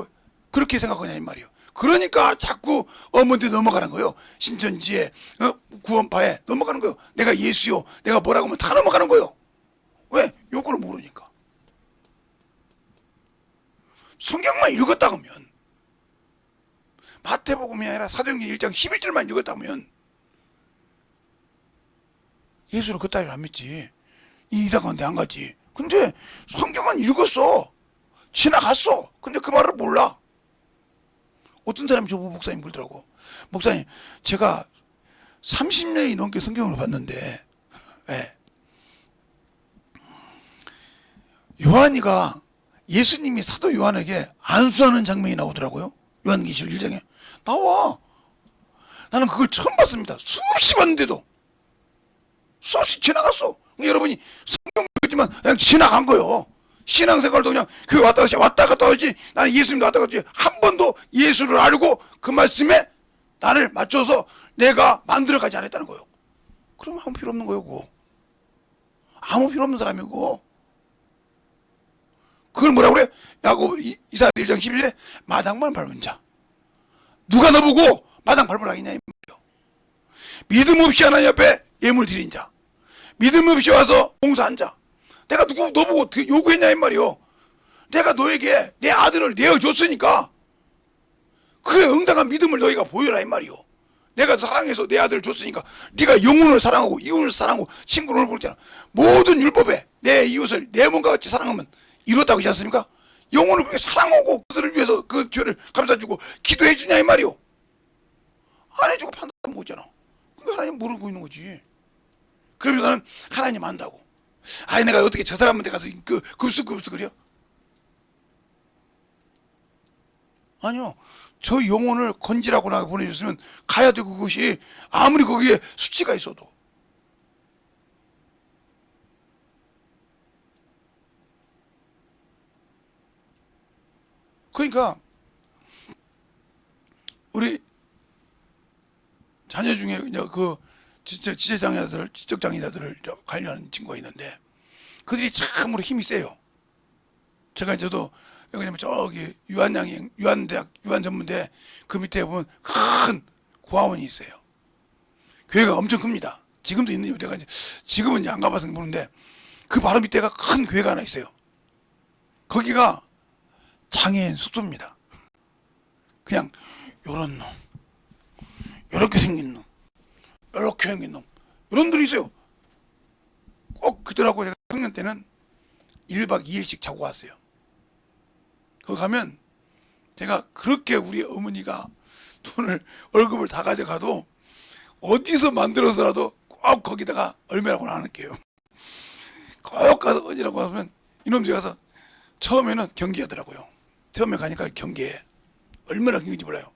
A: 그렇게 생각하냐 이 말이요. 그러니까 자꾸 어머니한테 넘어가는 거예요. 신천지에 구원파에 넘어가는 거예요. 내가 예수요, 내가 뭐라고 하면 다 넘어가는 거예요. 왜? 요거를 모르니까. 성경만 읽었다 하면, 마태복음이 아니라 사도행전 1장 11절만 읽었다 하면 예수를 그따위로 안 믿지. 이 이당 가운데 안 가지. 근데 성경은 읽었어. 지나갔어. 근데 그 말을 몰라. 어떤 사람이 저보고 목사님 그러더라고. 목사님, 제가 30년이 넘게 성경을 봤는데, 네. 요한이가 예수님이 사도 요한에게 안수하는 장면이 나오더라고요. 요한계시록 1장에. 나와. 나는 그걸 처음 봤습니다. 수없이 봤는데도. 수없이 지나갔어. 여러분이 성경 읽었지만 그냥 지나간 거예요. 신앙생활도 그냥 교회 왔다 갔다 하지. 나는 예수님도 왔다 갔다 하지. 한 번도 예수를 알고 그 말씀에 나를 맞춰서 내가 만들어가지 않았다는 거예요. 그러면 아무 필요 없는 거예요. 그거. 아무 필요 없는 사람이고. 그걸 뭐라고 그래? 야고보 이사야 1장 11절에 마당만 밟은 자. 누가 너보고 마당 밟으라 하겠냐 이 말이에요. 믿음 없이 하나님 앞에 예물 드린 자. 믿음 없이 와서 봉사한 자. 내가 너보고 어떻게 요구했냐 이 말이요. 내가 너에게 내 아들을 내어줬으니까 그에 응당한 믿음을 너희가 보여라 이 말이요. 내가 사랑해서 내 아들을 줬으니까 네가 영혼을 사랑하고 이웃을 사랑하고 친구를 볼 때는 모든 율법에 내 이웃을 내 몸과 같이 사랑하면 이뤘다고 하지 않습니까? 영혼을 그렇게 사랑하고 그들을 위해서 그 죄를 감싸주고 기도해 주냐 이 말이요. 안 해주고 판단하는 거잖아. 그게 하나님 모르고 있는 거지. 그러면 나는 하나님 안다고. 아니 내가 어떻게 저 사람한테 가서 급수그려? 아니요. 저 영혼을 건지라고 나 보내줬으면 가야 되고 그것이 아무리 거기에 수치가 있어도. 그러니까 우리 자녀 중에 그 지적장애자들을 관련한 친구가 있는데 그들이 참으로 힘이 세요. 저도 왜냐면 저기 유한대학 유한전문대 그 밑에 보면 큰 고아원이 있어요. 교회가 엄청 큽니다. 지금도 있는 내가 지금은 이제 안 가봐서 모르는데 그 바로 밑에가 큰 교회가 하나 있어요. 거기가 장애인 숙소입니다. 그냥 요런 놈, 요렇게 생긴 놈, 요렇게 생긴 놈, 요런 들이 있어요. 꼭 그들하고 제가 학년 때는 1박 2일씩 자고 왔어요. 거기 가면 제가 그렇게 우리 어머니가 월급을 다 가져가도 어디서 만들어서라도 꼭 거기다가 얼마라고 안 할게요. 꼭 가서 어디라고 하면 이놈들이 가서 처음에는 경계하더라고요. 처음에 가니까 경계해. 얼마나 경계인지 몰라요.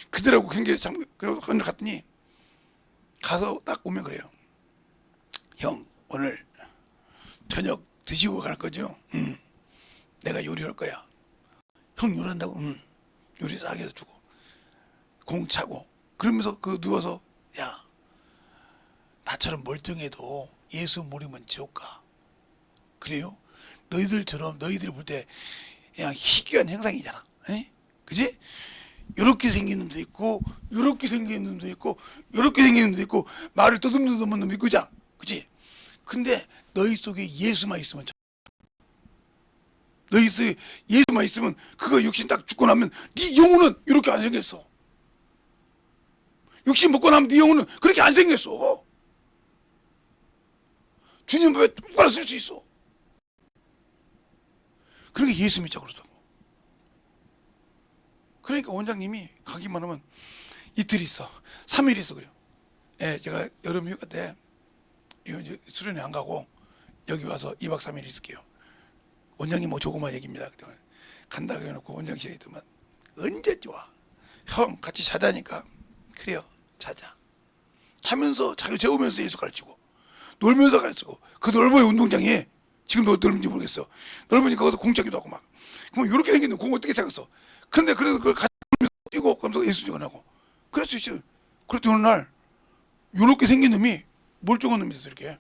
A: 그들하고 경계 그리고 갔더니 가서 딱 오면 그래요. 형 오늘 저녁 드시고 갈 거죠? 내가 요리할 거야. 형 요리한다고? 요리 싸게 해서 주고 공 차고 그러면서 누워서 야 나처럼 멀쩡해도 예수 모르면 지옥 가. 그래요? 너희들처럼 너희들이 볼 때 그냥 희귀한 형상이잖아. 에? 그지? 요렇게 생긴 놈도 있고 요렇게 생긴 놈도 있고 요렇게 생긴 놈도 있고 말을 떠듬떠듬한 놈도 있고 잖아. 그지? 근데 너희 속에 예수만 있으면 너희 속에 예수만 있으면 그거 육신 딱 죽고 나면 네 영혼은 이렇게 안 생겼어. 육신 먹고 나면 네 영혼은 그렇게 안 생겼어. 주님 법에 똑바로 쓸 수 있어. 그러니까 예수 믿자 그러더라고. 그러니까 원장님이 가기만 하면 이틀 있어 3일 있어 그래요. 예, 제가 여름 휴가 때 이제 수련회 안 가고 여기 와서 2박 3일 있을게요. 원장님 뭐 조그만 얘기입니다. 간다고 해놓고 원장실에 있더만 언제 좋아? 형 같이 자자니까 그래요 자자. 자면서 자기 재우면서 예수 가르치고 놀면서 가르치고 그 넓어요 운동장이 지금도 넓은지 모르겠어. 넓으니까 거기서 공짜기도 하고 막. 그럼 이렇게 생긴 공 어떻게 찾았어? 그런데 그래도 그걸 같이 놀면서 뛰고 그러면서 예수 전하고 그럴 수 있어요. 그랬더니 어느 날 요렇게 생긴 놈이 멀쩡한 놈이 있어 이렇게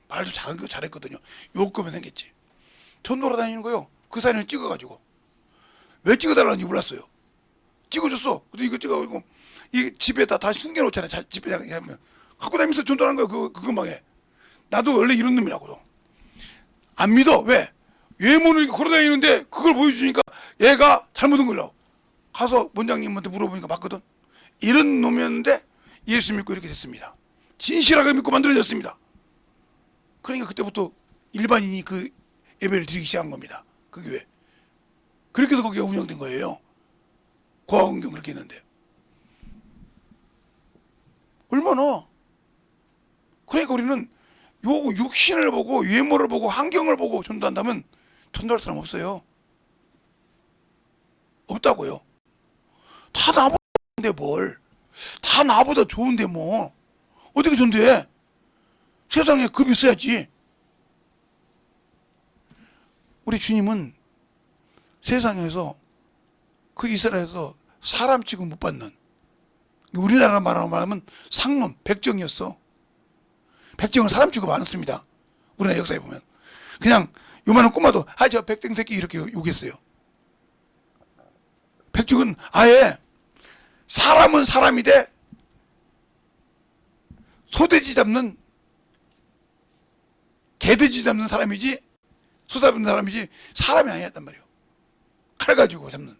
A: 말도 잘했거든요. 요거면 생겼지. 전 돌아다니는 거요. 그 사진을 찍어가지고 왜 찍어달라는지 몰랐어요. 찍어줬어. 근데 이거 찍어가지고 이 집에다 다 숨겨놓잖아요. 집에다 하면 갖고 다니면서 전도하는 거야. 그 근방에. 나도 원래 이런 놈이라고. 안 믿어. 왜? 외모는 이렇게 걸어다니는데 그걸 보여주니까 얘가 잘못한 걸로. 가서 원장님한테 물어보니까 맞거든. 이런 놈이었는데 예수 믿고 이렇게 됐습니다. 진실하게 믿고 만들어졌습니다. 그러니까 그때부터 일반인이 그 예배를 드리기 시작한 겁니다. 그 교회. 그렇게 해서 거기가 운영된 거예요. 고아원경 그렇게 했는데. 얼마나. 그러니까 우리는 요 육신을 보고 외모를 보고 환경을 보고 전도한다면 전도할 사람 없어요. 없다고요. 다 나보다 좋은데 뭘. 다 나보다 좋은데 뭐. 어떻게 전도해? 세상에 급이 있어야지. 우리 주님은 세상에서 그 이스라엘에서 사람 취급 못 받는 우리나라 말로 말하면 상놈, 백정이었어. 백정은 사람 취급 안 했습니다. 우리나라 역사에 보면. 그냥 요만한 꼬마도 저 백정 새끼 이렇게 욕했어요. 백정은 아예 사람은 사람이 돼 소돼지 잡는 개돼지 잡는 사람이지 소 잡는 사람이지 사람이 아니었단 말이에요. 칼 가지고 잡는.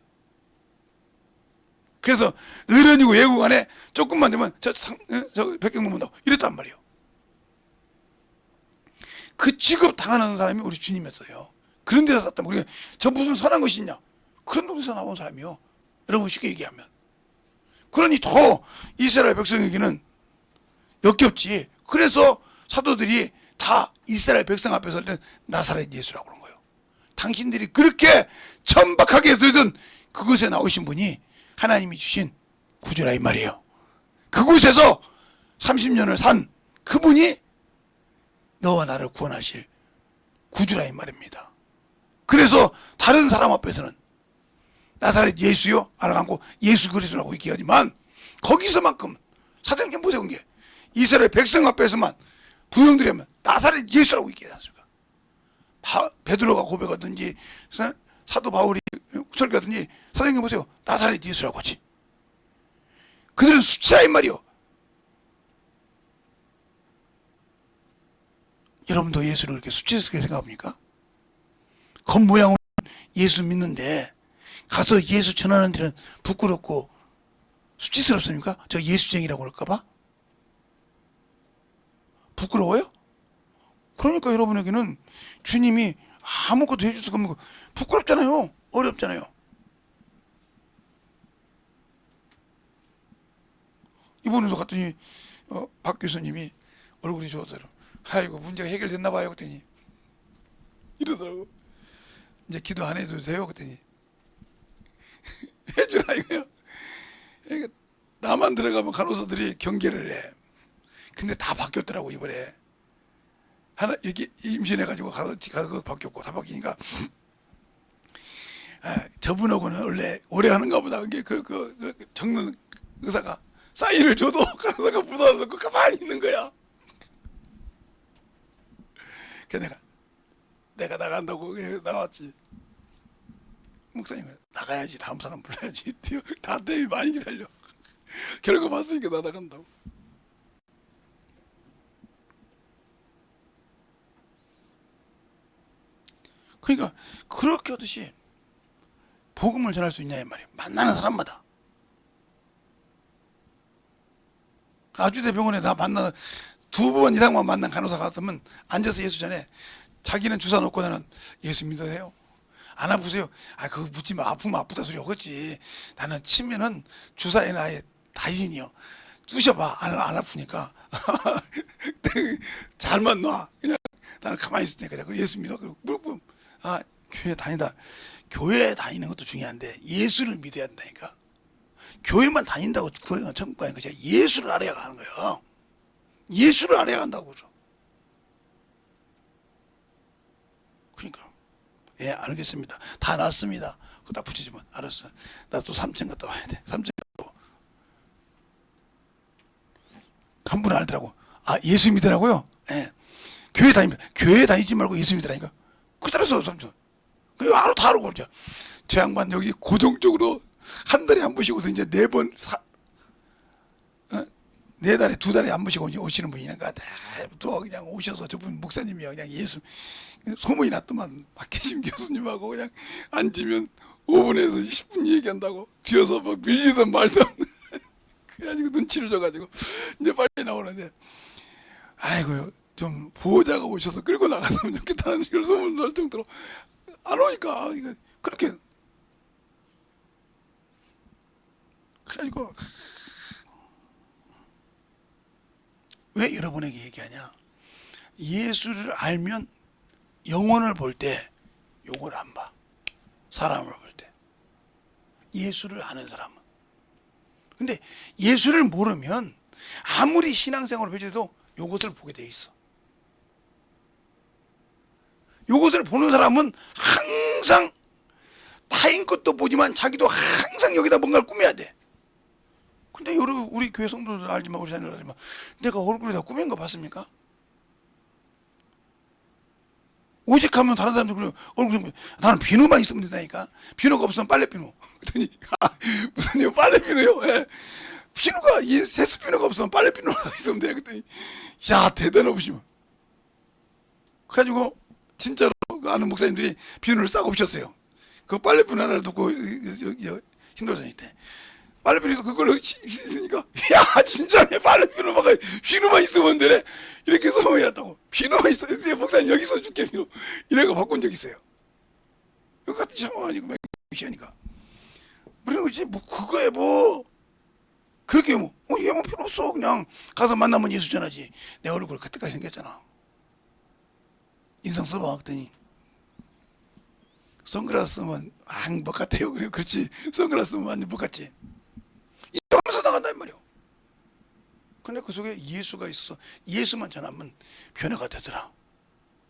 A: 그래서 어른이고 외국안에 조금만 되면 저 백경 넘는다고 이랬단 말이에요. 그 취급 당하는 사람이 우리 주님이었어요. 그런 데서 샀다면 우리가 저 무슨 선한 것이 있냐? 그런 동네에서 나온 사람이요. 여러분 쉽게 얘기하면. 그러니 더 이스라엘 백성에게는 역겹지. 그래서 사도들이 다 이스라엘 백성 앞에서 할 때는 나사렛 예수라고 그런 거예요. 당신들이 그렇게 천박하게 되던 그곳에 나오신 분이 하나님이 주신 구주라 이 말이에요. 그곳에서 30년을 산 그분이 너와 나를 구원하실 구주라 이 말입니다. 그래서 다른 사람 앞에서는 나사렛 예수요 알아갖고 예수 그리스도라고 얘기하지만 거기서만큼 사도행전 보세요. 게 이스라엘 백성 앞에서만 부형들이 하면 나사렛 예수라고 얘기하지 않습니까? 베드로가 고백하든지 사도 바울이 설교하든지 사도행전 보세요. 나사렛 예수라고 하지. 그들은 수치라 이 말이요. 여러분도 예수를 그렇게 수치스럽게 생각합니까? 겉모양은 예수 믿는데 가서 예수 전하는 데는 부끄럽고 수치스럽습니까? 저 예수쟁이라고 그럴까봐? 부끄러워요? 그러니까 여러분에게는 주님이 아무것도 해줄 수가 없는 거 부끄럽잖아요. 어렵잖아요. 이번에도 갔더니 박 교수님이 얼굴이 좋아서 아이고 문제가 해결됐나 봐요. 그랬더니 이러더라고. 이제 기도 안 해도 돼요. 그랬더니 해주라 이거요. 그러니까 나만 들어가면 간호사들이 경계를 해. 근데 다 바뀌었더라고 이번에. 하나 이렇게 임신해가지고 가서 바뀌었고 다 바뀌니까 저분하고는 원래 오래 하는가 보다. 그게 그 적는 의사가 사인을 줘도 간호사가 묻어놓고 가만히 있는 거야. 그래서 내가 나간다고 나왔지. 목사님 나가야지 다음 사람 불러야지. 다 때문에 많이 기다려. 결과 봤으니까 나 나간다고. 그러니까 그렇게 하듯이 복음을 전할 수 있냐 이 말이에요. 만나는 사람마다. 아주대병원에 나 만나 2번 이상만 만난 간호사 같으면 앉아서 예수 전에 자기는 주사 놓고 나는 예수 믿으세요? 안 아프세요? 그거 묻지 마. 아프면 아프다 소리 하겠지. 나는 치면은 주사에는 아예 다인이요. 쑤셔봐. 안 아프니까. 잘만 놔. 그냥 나는 가만히 있을 테니까 예수 믿어. 그리고 물어보면 교회 다니는 것도 중요한데 예수를 믿어야 된다니까. 교회만 다닌다고 구원은 천국 가는 것이 아니라 예수를 알아야 가는 거예요. 예수를 알아야 간다고. 그러니까 예, 알겠습니다. 다 났습니다. 그거 딱 붙이지 마. 알았어. 나 또 3층 갔다 와야 돼. 3층 갔다 와. 한 분은 알더라고. 아, 예수 믿으라고요? 예. 교회 다니지 말고 예수 믿으라니까. 그 따라서 3층. 그 알아, 다 알고 그러죠. 저 양반 여기 고정적으로 한 달에 한 번씩 오서 이제 네 달에 두 달에 한 번씩 오시는 분이니까 또 그냥 오셔서 저분 목사님이요. 그냥 예수 소문이 났더만 박혜심 교수님하고 그냥 앉으면 5분에서 10분 얘기한다고 뒤에서 막 밀리던 말도 그래가지고 눈치를 줘가지고 이제 빨리 나오는데 아이고 좀 보호자가 오셔서 끌고 나갔으면 좋겠다는 식으로 소문 날 정도로 안 오니까 이거 그렇게 그래가지고 왜 여러분에게 얘기하냐? 예수를 알면 영혼을 볼 때 요걸 안 봐. 사람을 볼 때. 예수를 아는 사람은. 근데 예수를 모르면 아무리 신앙생활을 펼쳐도 요것을 보게 돼 있어. 요것을 보는 사람은 항상 타인 것도 보지만 자기도 항상 여기다 뭔가를 꾸며야 돼. 근데 우리 교회 성도들 알지만 우리 자녀들 알지만 내가 얼굴에다 꾸민 거 봤습니까? 오직하면 다른 사람들 그래 얼굴 나는 비누만 있으면 된다니까. 비누가 없으면 빨래 비누. 그랬더니 무슨 빨래 비누요? 예. 비누가 세수 비누가 없으면 빨래 비누가 있으면 돼. 그랬더니 야 대단하시면. 그래가지고 진짜로 아는 목사님들이 비누를 싸고 오셨어요. 그 빨래 비누 하나를 듣고 힘들어졌을 때. 빨래비누에서 그걸로 씻으니까 야 진짜 내 빨래비누만 있으면 되네 이렇게 소문이 났다고. 비누만 있어 목사님 여기 써줄게 비누 이래가 바꾼 적 있어요. 여기 같은 상황이니까 시하니까 그런 거지 뭐 그거에 뭐 그렇게 얘 뭐 필요 없어. 그냥 가서 만나면 예수 전하지. 내 얼굴 그때까지 생겼잖아. 인상 써봐 했더니 선글라스 쓰면 뭐 같아요. 그래 그렇지 선글라스 쓰면 완전 뭐 같지. 하면서 나간단 말이야. 근데 그 속에 예수가 있어. 예수만 전하면 변화가 되더라.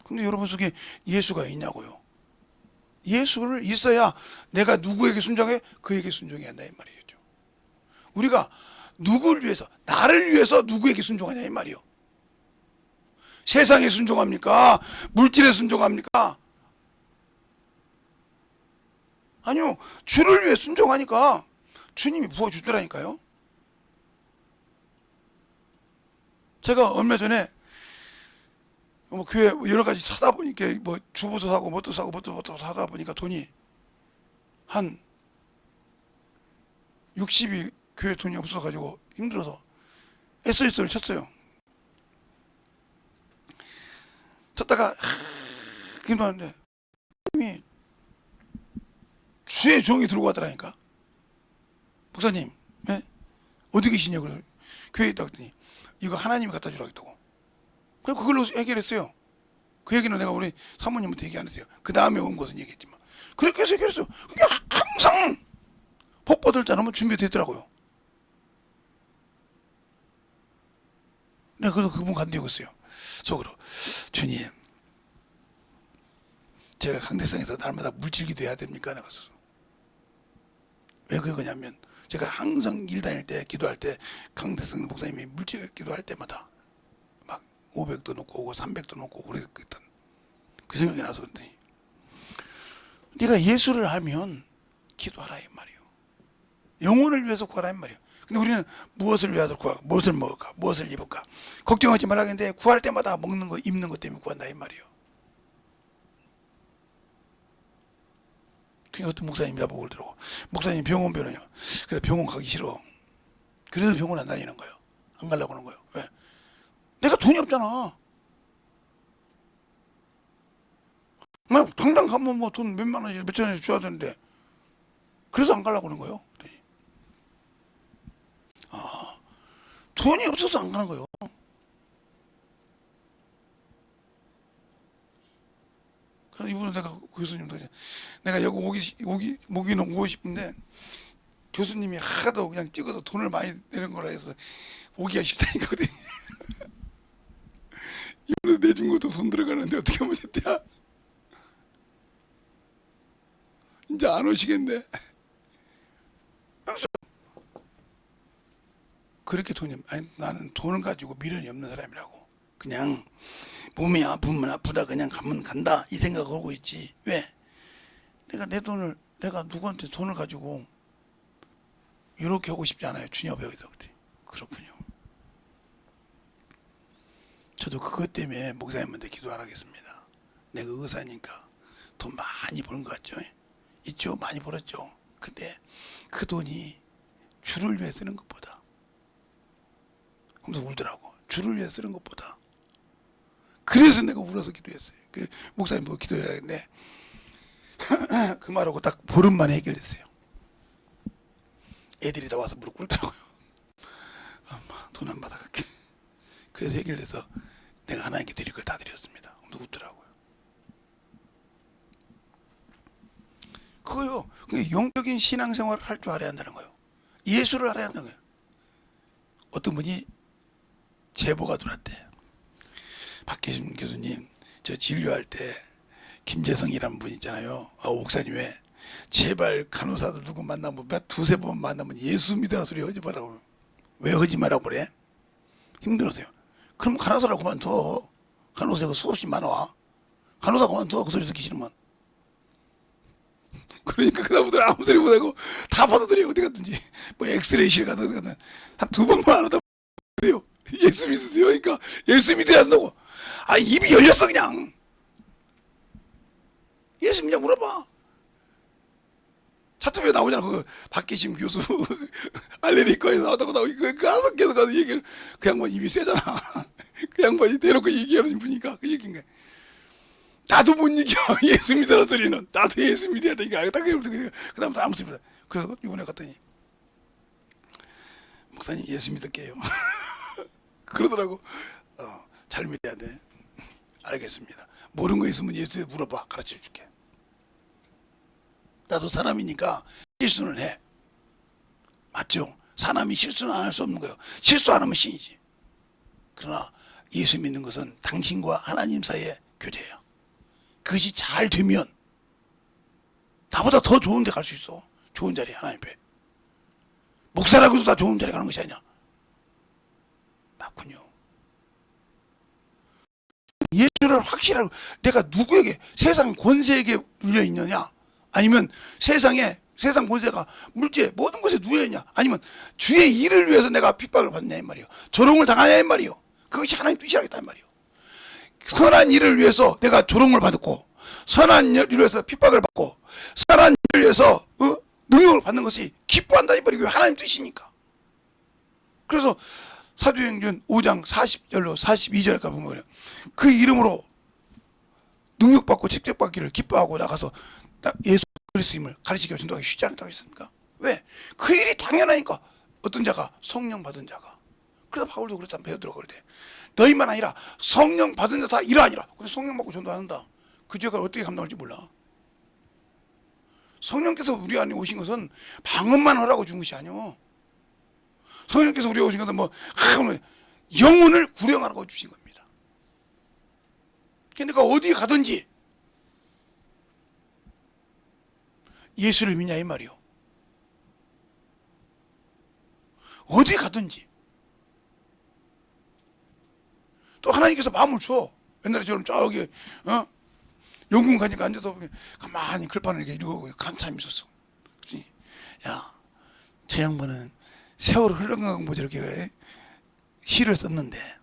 A: 근데 여러분 속에 예수가 있냐고요. 예수를 있어야 내가 누구에게 순종해? 그에게 순종해야 한다 이 말이죠. 우리가 누구를 위해서 나를 위해서 누구에게 순종하냐 이 말이요. 세상에 순종합니까? 물질에 순종합니까? 아니요. 주를 위해 순종하니까 주님이 부어주더라니까요. 제가 얼마 전에 뭐 교회 여러 가지 사다 보니까 뭐 주부도 사고 뭣도 사고 뭣도 사다 보니까 돈이 한 60이 교회 돈이 없어가지고 힘들어서 SOS를 쳤어요. 쳤다가 힘들었는데 주님이 주의 종이 들고 가더라니까. 목사님, 네? 어디 계시냐고. 교회에 있다고 했더니 이거 하나님이 갖다 주라고 했다고. 그래서 그걸로 해결했어요. 그 얘기는 내가 우리 사모님한테 얘기 안 했어요. 그 다음에 온 것은 얘기했지만 그렇게 해서 해결했어요. 그게 항상 복 받을 자라면 준비되더라고요. 내가 그래서 그분 간대었어요. 속으로 주님 제가 강대상에서 날마다 물질기도 해야 됩니까? 내가 왜 그거냐면 제가 항상 일 다닐 때 기도할 때 강대성 목사님이 물질 기도할 때마다 막 500도 놓고 오고 300도 놓고 오고 그랬던 그 생각이 나서 그랬더니 네가 예수를 알면 기도하라 이 말이에요. 영혼을 위해서 구하라 이 말이에요. 근데 우리는 무엇을 위해서 구할까? 무엇을 먹을까? 무엇을 입을까? 걱정하지 말라는데 구할 때마다 먹는 거 입는 것 때문에 구한다 이 말이에요. 어떤 목사님이 나보고 그러더라고. 목사님 병원 배우냐. 그래서 병원 가기 싫어. 그래서 병원 안 다니는 거예요. 안 가려고 하는 거예요. 왜? 내가 돈이 없잖아. 당장 가면 뭐 돈 몇만 원씩 몇천 원씩 줘야 되는데 그래서 안 가려고 하는 거예요. 아, 돈이 없어서 안 가는 거예요. 그래서 이분은 내가 교수님도 내가 여기 오기는 오고 싶은데 교수님이 하도 그냥 찍어서 돈을 많이 내는 거라 해서 오기가 싫다니까. 이분은 내준 것도 손 들어가는데 어떻게 하면 좋대야. 이제 안 오시겠네. 그렇게 아니, 나는 돈을 가지고 미련이 없는 사람이라고. 그냥 몸이 아프면 아프다 그냥 가면 간다 이 생각하고 있지. 왜? 내가 누구한테 돈을 가지고 이렇게 하고 싶지 않아요. 주님 앞에 여기다. 그렇군요. 저도 그것 때문에 목사님한테 기도 안 하겠습니다. 내가 의사니까 돈 많이 버는 것 같죠? 있죠? 많이 벌었죠? 근데 그 돈이 주를 위해 쓰는 것보다, 하면서 울더라고. 주를 위해 쓰는 것보다. 그래서 내가 울어서 기도했어요. 그 목사님 보고 기도해야겠네. 그 말하고 딱 보름 만에 해결됐어요. 애들이 다 와서 무릎 꿇더라고요. 엄마 돈 안 받아갈게. 그래서 해결돼서 내가 하나님께 드릴 걸 다 드렸습니다. 하면서 웃더라고요. 그거요. 영적인 신앙생활을 할 줄 알아야 한다는 거예요. 예수를 알아야 한다는 거예요. 어떤 분이 제보가 들어왔대. 박계신 교수님, 저 진료할 때 김재성이라는 분 있잖아요. 목사님 왜 제발 간호사들 누구 만나면 두세 번 만나면 예수 믿으라 소리 하지 말라고. 왜 하지 말라고 그래? 힘들어서요. 그럼 간호사라고 그만둬. 간호사가 수없이 많아. 간호사 그만둬. 그 소리 듣기 싫으면. 그러니까 그다음부터 아무 소리 못하고 다 받아들여. 어디 갔든지 뭐 엑스레이실 가든 한 두 번만 안 하다 돼요. 예수 믿으세요. 그러니까 예수 믿어야 한다고. 아 입이 열렸어 그냥. 예수 믿냐 물어봐. 차트에 나오잖아. 그거 박계심 교수 알레르기과에서 나왔다고 나오고 계속 가서 얘기를. 그 양반 입이 세잖아. 그 양반이 대놓고 얘기하는 분이니까 그 얘기인 거야. 나도 못 이겨. 예수 믿으라는 소리는. 나도 예수 믿어야 되니까. 그 다음부터 아무 소리 못 해. 그래서 이번에 갔더니 목사님 예수 믿을게요. 그러더라고. 잘 믿어야 돼. 알겠습니다. 모르는 거 있으면 예수에 물어봐. 가르쳐 줄게. 나도 사람이니까 실수는 해. 맞죠? 사람이 실수는 안 할 수 없는 거예요. 실수 안 하면 신이지. 그러나 예수 믿는 것은 당신과 하나님 사이의 교제예요. 그것이 잘 되면 나보다 더 좋은 데 갈 수 있어. 좋은 자리에 하나님 앞에. 목사라고도 다 좋은 자리에 가는 것이 아니야. 맞군요. 예수를 확실하고 내가 누구에게 세상 권세에게 눌려 있느냐, 아니면 세상 권세가 물질에 모든 것에 누려 있냐, 아니면 주의 일을 위해서 내가 핍박을 받느냐 이 말이요. 조롱을 당하냐 이 말이요. 그것이 하나님 뜻이라겠다 이 말이요. 선한 일을 위해서 내가 조롱을 받고, 선한 일을 위해서 핍박을 받고, 선한 일을 위해서 능력을 받는 것이 기뻐한다 이 말이고 하나님 뜻이니까. 그래서 사도행전 5장 40절로 42절까지 보면 그 이름으로 능력받고 직접받기를 기뻐하고 나가서 예수 그리스도임을 가르치고 전도하기 쉽지 않다고 했습니까? 왜? 그 일이 당연하니까. 어떤 자가? 성령 받은 자가. 그래서 바울도 그랬다. 베드로가 그랬대. 너희만 아니라 성령 받은 자 다 이러하니라. 근데 성령 받고 전도한다. 그 죄가 어떻게 감당할지 몰라. 성령께서 우리 안에 오신 것은 방언만 하라고 준 것이 아니오. 성령께서 우리가 오신 것은 영혼을 구령하라고 주신 겁니다. 그러니까 어디에 가든지 예수를 믿냐 이 말이요. 어디 가든지. 또 하나님께서 마음을 줘. 옛날에처럼 저기 영국 가니까 앉아서 가만히 글판을 이렇게 읽고 감참 있었어. 야, 저 양반은 세월 흘러간 거지 이렇게 시를 썼는데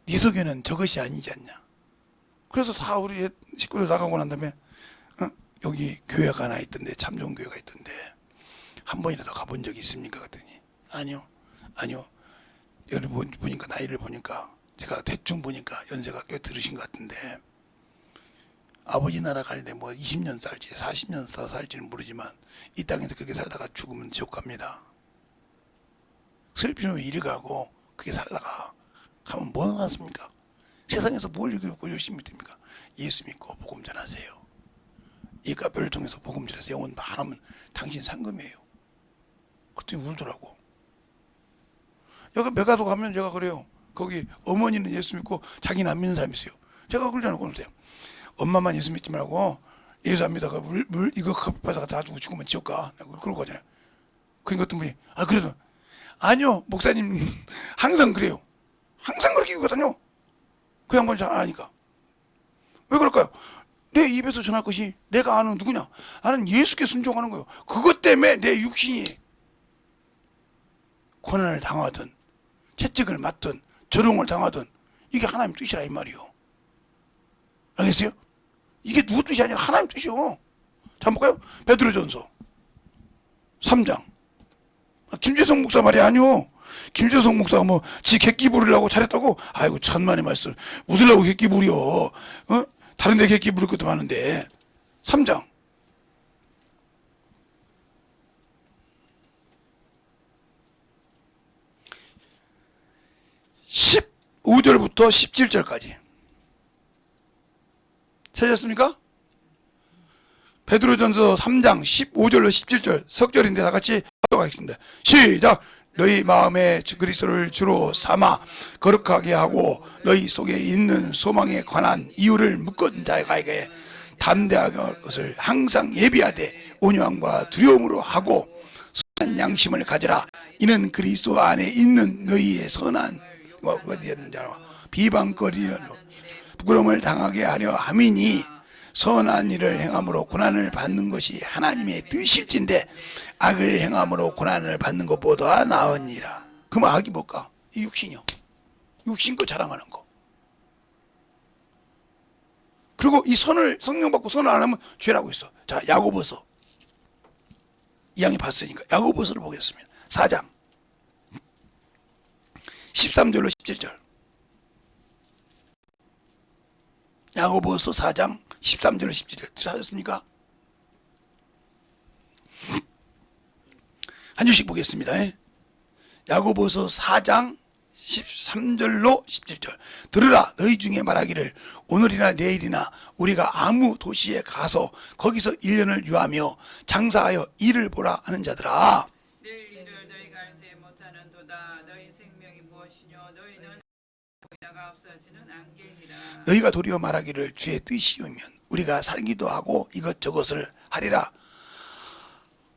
A: 네 속에는 저것이 아니지 않냐. 그래서 다 우리 식구들 나가고 난 다음에 여기 교회가 하나 있던데, 참 좋은 교회가 있던데 한 번이라도 가본 적이 있습니까? 그랬더니 아니요. 여러분 보니까 나이를 보니까 제가 대충 보니까 연세가 꽤 들으신 것 같은데 아버지 나라 갈때 뭐 20년 살지 40년 더 살지는 모르지만 이 땅에서 그렇게 살다가 죽으면 지옥 갑니다. 슬피면 이리 가고 그게 살다가 가면 뭐 나습니까? 세상에서 뭘 열심히 됩니까? 예수 믿고 복음 전하세요. 이 카페를 통해서 복음질해서 영혼 하나면 당신 상금이에요. 그랬더니 울더라고. 여기 메가도 가면 제가 그래요. 거기 어머니는 예수 믿고 자기는 안 믿는 사람이 있어요. 제가 그러잖아요. 그러세요. 엄마만 예수 믿지 말고 예수 안 믿다가 물 이거 커피 받아가 다 주고 죽으면 지옥 가. 그러고 가잖아요. 그러니까 어떤 분이 그래도 아니요 목사님 항상 그래요. 항상 그렇게 얘기하거든요. 그 양반이 잘 아니까. 왜 그럴까요? 내 입에서 전할 것이 내가 아는 누구냐? 나는 예수께 순종하는 거예요. 그것 때문에 내 육신이 고난을 당하든 채찍을 맞든 조롱을 당하든 이게 하나님 뜻이라 이 말이요. 알겠어요? 이게 누구 뜻이 아니라 하나님 뜻이요. 자, 볼까요? 베드로전서 3장. 김재성 목사 말이 아니요. 김재성 목사가 뭐 지 객기 부리려고 잘했다고? 아이고 천만의 말씀. 웃으려고 객기 부려. 다른 데 객기 부릴 것도 많은데. 3장. 15절부터 17절까지. 찾았습니까? 베드로전서 3장 15절로 17절 석절인데 다 같이 하겠습니다. 시작! 너희 마음에 그리스도를 주로 삼아 거룩하게 하고 너희 속에 있는 소망에 관한 이유를 묻건 자에게 담대하게 것을 항상 예비하되 온유함과 두려움으로 하고 선한 양심을 가져라. 이는 그리스도 안에 있는 너희의 선한 비방거리로 부끄러움을 당하게 하려 함이니 선한 일을 행함으로 고난을 받는 것이 하나님의 뜻일진데 악을 행함으로 고난을 받는 것보다 나으니라. 그럼 악이 뭘까? 이 육신이요. 육신 거 자랑하는 거. 그리고 이 선을 성령 받고 선을 안 하면 죄라고 있어. 자, 야고보서 2장이 봤으니까 야고보서를 보겠습니다. 4장 13절로 17절. 야고보서 4장 13절로 17절 찾았습니까? 한 줄씩 보겠습니다. 야고보서 4장 13절로 17절. 들으라, 너희 중에 말하기를 오늘이나 내일이나 우리가 아무 도시에 가서 거기서 1년을 유하며 장사하여 일을 보라 하는 자들아.
B: 내일 일을 너희가 알지 못하는도다. 너희 생명이 무엇이뇨? 너희는 보이다가 없어지는 안개니라.
A: 너희가 도리어 말하기를 주의 뜻이오면 우리가 살기도 하고 이것저것을 하리라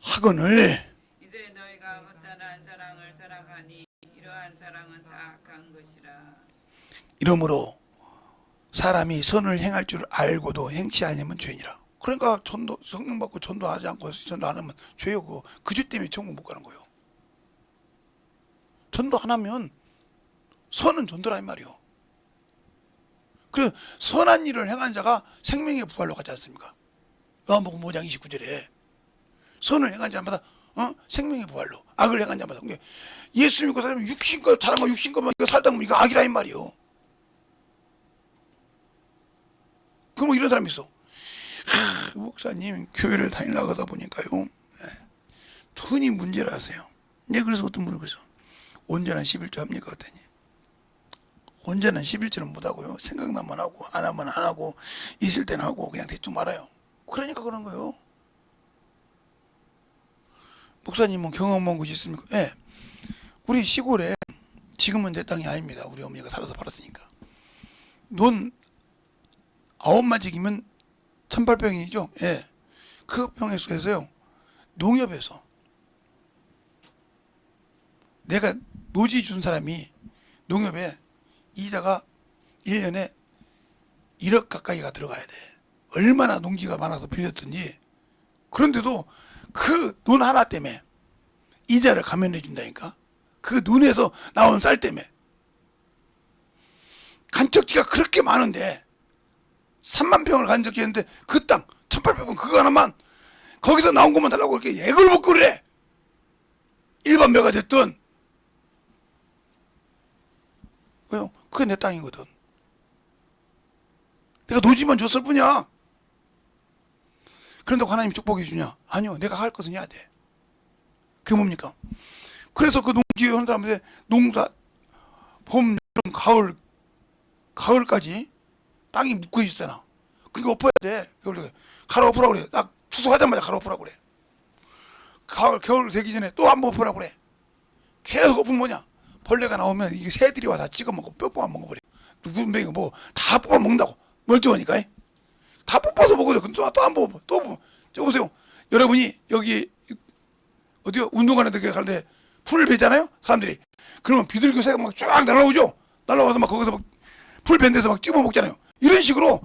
A: 하거늘
B: 이제 너희가 허탄한 자랑을 자랑하니 이러한 자랑은 다 악한 것이라.
A: 이러므로 사람이 선을 행할 줄 알고도 행치 아니하면 죄니라. 그러니까 전도 성령 받고 전도하지 않고 전도 안 하면 죄요. 그 죄 때문에 천국 못 가는 거예요. 전도 안 하면 선은 전도라 이 말이요. 그래서 선한 일을 행한 자가 생명의 부활로 가지 않습니까? 요한복음 5장 29절에 선을 행한 자마다 생명의 부활로, 악을 행한 자마다. 예수 믿고 살면 육신껏 자랑과 육신껏만 이거 살다 보면 이거 악이라 이 말이요. 그럼 이런 사람이 있어. 목사님 교회를 다니려고 하다 보니까요 돈이 문제라서요. 그래서 어떤 분이 그래서 온전한 11조 합니까? 그랬더니 온전한 11조는 못하고요. 생각나면 하고 안 하면 안 하고 있을 때는 하고 그냥 대충 말아요. 그러니까 그런 거예요. 목사님은 경험한 곳이 있습니까? 네. 우리 시골에 지금은 내 땅이 아닙니다. 우리 어머니가 살아서 팔았으니까. 논 9마직이면 1800이죠. 예. 그 평에서요. 농협에서 내가 노지 준 사람이 농협에 이자가 1년에 1억 가까이가 들어가야 돼. 얼마나 농지가 많아서 빌렸던지. 그런데도 그 논 하나 때문에 이자를 감면해 준다니까. 그 논에서 나온 쌀 때문에. 간척지가 그렇게 많은데 3만 평을 간척지했는데 그 땅 1800평 그거 하나만 거기서 나온 것만 달라고 그렇게 애걸 먹고 그래. 일반 매가 됐든. 왜요? 그게 내 땅이거든. 내가 노지만 줬을 뿐이야. 그런다고 하나님 축복해 주냐? 아니요. 내가 할 것은 해야 돼. 그게 뭡니까? 그래서 그 농지에 하는 사람들 농사 봄, 여름, 가을까지 땅이 묶여 있잖아. 그러니까 엎어야 돼. 가로 엎으라고 그래. 딱 투숙하자마자 가로 엎으라고 그래. 겨울 되기 전에 또 한 번 엎으라고 그래. 계속 엎으면 뭐냐? 벌레가 나오면 이게 새들이 와 다 찍어 먹고 뼈 뽑아 먹어버려. 누군 뱅이 뭐 다 뽑아 먹는다고. 멀쩡하니까. 다 뽑아서 먹어요. 근데 또 한 번 뽑아. 또 뽑아. 저 보세요. 여러분이 여기 어디요? 운동하는 데 갈 때 풀을 베잖아요? 사람들이. 그러면 비둘기 새가 막 쫙 날아오죠? 날아와서 막 거기서 막 풀 벤 데서 막 찍어 먹잖아요. 이런 식으로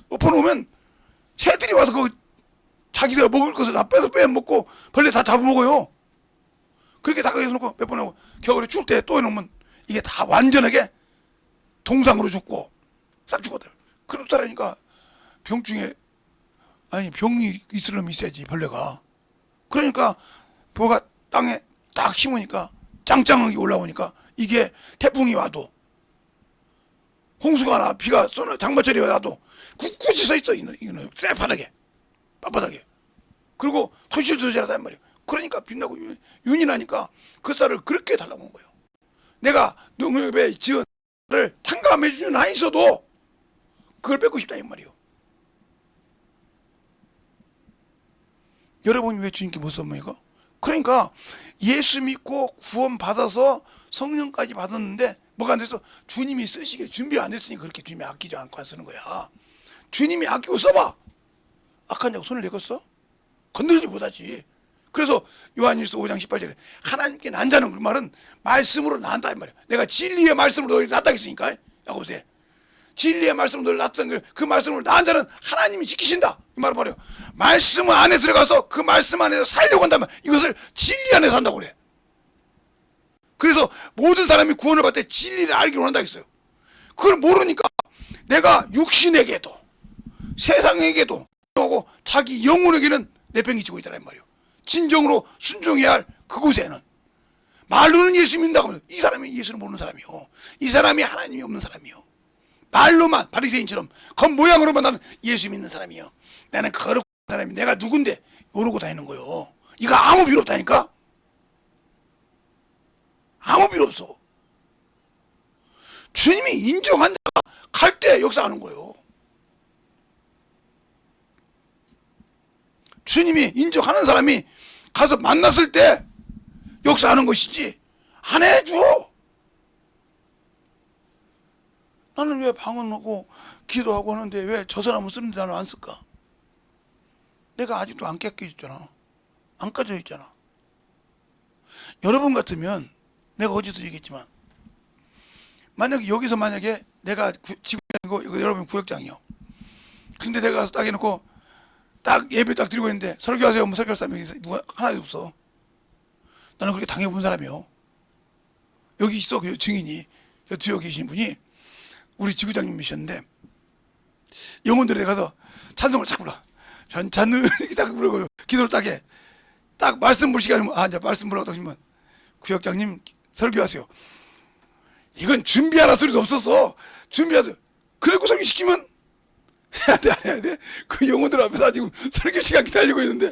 A: 엎어놓으면 새들이 와서 그 자기가 먹을 것을 다 빼 먹고 벌레 다 잡아먹어요. 그렇게 다 거기서 놓고 몇 번 하고 겨울에 추울 때 또 해놓으면 이게 다 완전하게 동상으로 죽고 싹 죽거든. 그렇다라니까 병중에 아니 병이 있으려면 있어야지 벌레가. 그러니까 뭐가 땅에 딱 심으니까 짱짱하게 올라오니까 이게 태풍이 와도 홍수가 나 비가 쏘는 장마철이 와도 굳이 서 있어 이거는 쇠파닥에 빳빳하게. 그리고 토실토실하단 말이야. 그러니까 빛나고 윤이 나니까 그 쌀을 그렇게 달라고 한 거예요. 내가 농협에 지은 쌀을 탕감해 주는 안 있어도 그걸 뺏고 싶다 이 말이에요. 여러분이 왜 주님께 못 섭니까? 그러니까 예수 믿고 구원 받아서 성령까지 받았는데 뭐가 안 돼서 주님이 쓰시게 준비 안 됐으니까 그렇게 주님이 아끼지 않고 안 쓰는 거야. 주님이 아끼고 써봐. 악한 자고 손을 내겠어? 건들지 못하지. 그래서 요한일서 5장 18절에 하나님께 난 자는 그 말은 말씀으로 난다 이 말이야. 내가 진리의 말씀으로 너를 낳다 했으니까. 야고보세요. 진리의 말씀으로 너를 낳았던 그 말씀으로 낳은 자는 하나님이 지키신다. 이 말을 말해요. 말씀 안에 들어가서 그 말씀 안에서 살려고 한다면 이것을 진리 안에서 한다고 그래. 그래서 모든 사람이 구원을 받을 때 진리를 알기를 원한다 했어요. 그걸 모르니까 내가 육신에게도 세상에게도 하고 자기 영혼에게는 내팽개치고 있다는 말이에요. 진정으로 순종해야 할 그곳에는 말로는 예수 믿는다고 하면 이 사람이 예수를 모르는 사람이요. 이 사람이 하나님이 없는 사람이요. 말로만 바리새인처럼 겉모양으로만 나는 예수 믿는 사람이요. 나는 거룩한 사람이 내가 누군데 모르고 다니는 거요. 이거 아무 필요 없다니까. 아무 필요 없어. 주님이 인정한 자가 갈 때 역사하는 거예요. 주님이 인정하는 사람이 가서 만났을 때 역사하는 것이지 안 해줘. 나는 왜 방언하고 기도하고 하는데 왜 저 사람은 쓰는데 나는 안 쓸까? 내가 아직도 안 깎여 있잖아. 안 까져 있잖아. 여러분 같으면 내가 어제도 얘기했지만 만약에 여기서 만약에 내가 지구장이고 여러분 구역장이요. 근데 내가 가서 딱 해놓고 딱 예배 딱 드리고 있는데 설교하세요. 뭐 설교할 사람이 누가 하나도 없어. 나는 그렇게 당해본 사람이요. 여기 있어 그 증인이 저 뒤에 계신 분이 우리 지구장님이셨는데 영혼들에 가서 찬송을 딱 불러. 전찬을 이렇게 딱 부르고 기도를 딱 해. 딱 말씀 볼 시간이면 이제 말씀 보라고 하시면 구역장님 설교하세요. 이건 준비하라 소리도 없었어. 준비하세요. 그리고 설교시키면 해야 돼, 안 해야 돼? 그 영혼들 앞에서 지금 설교 시간 기다리고 있는데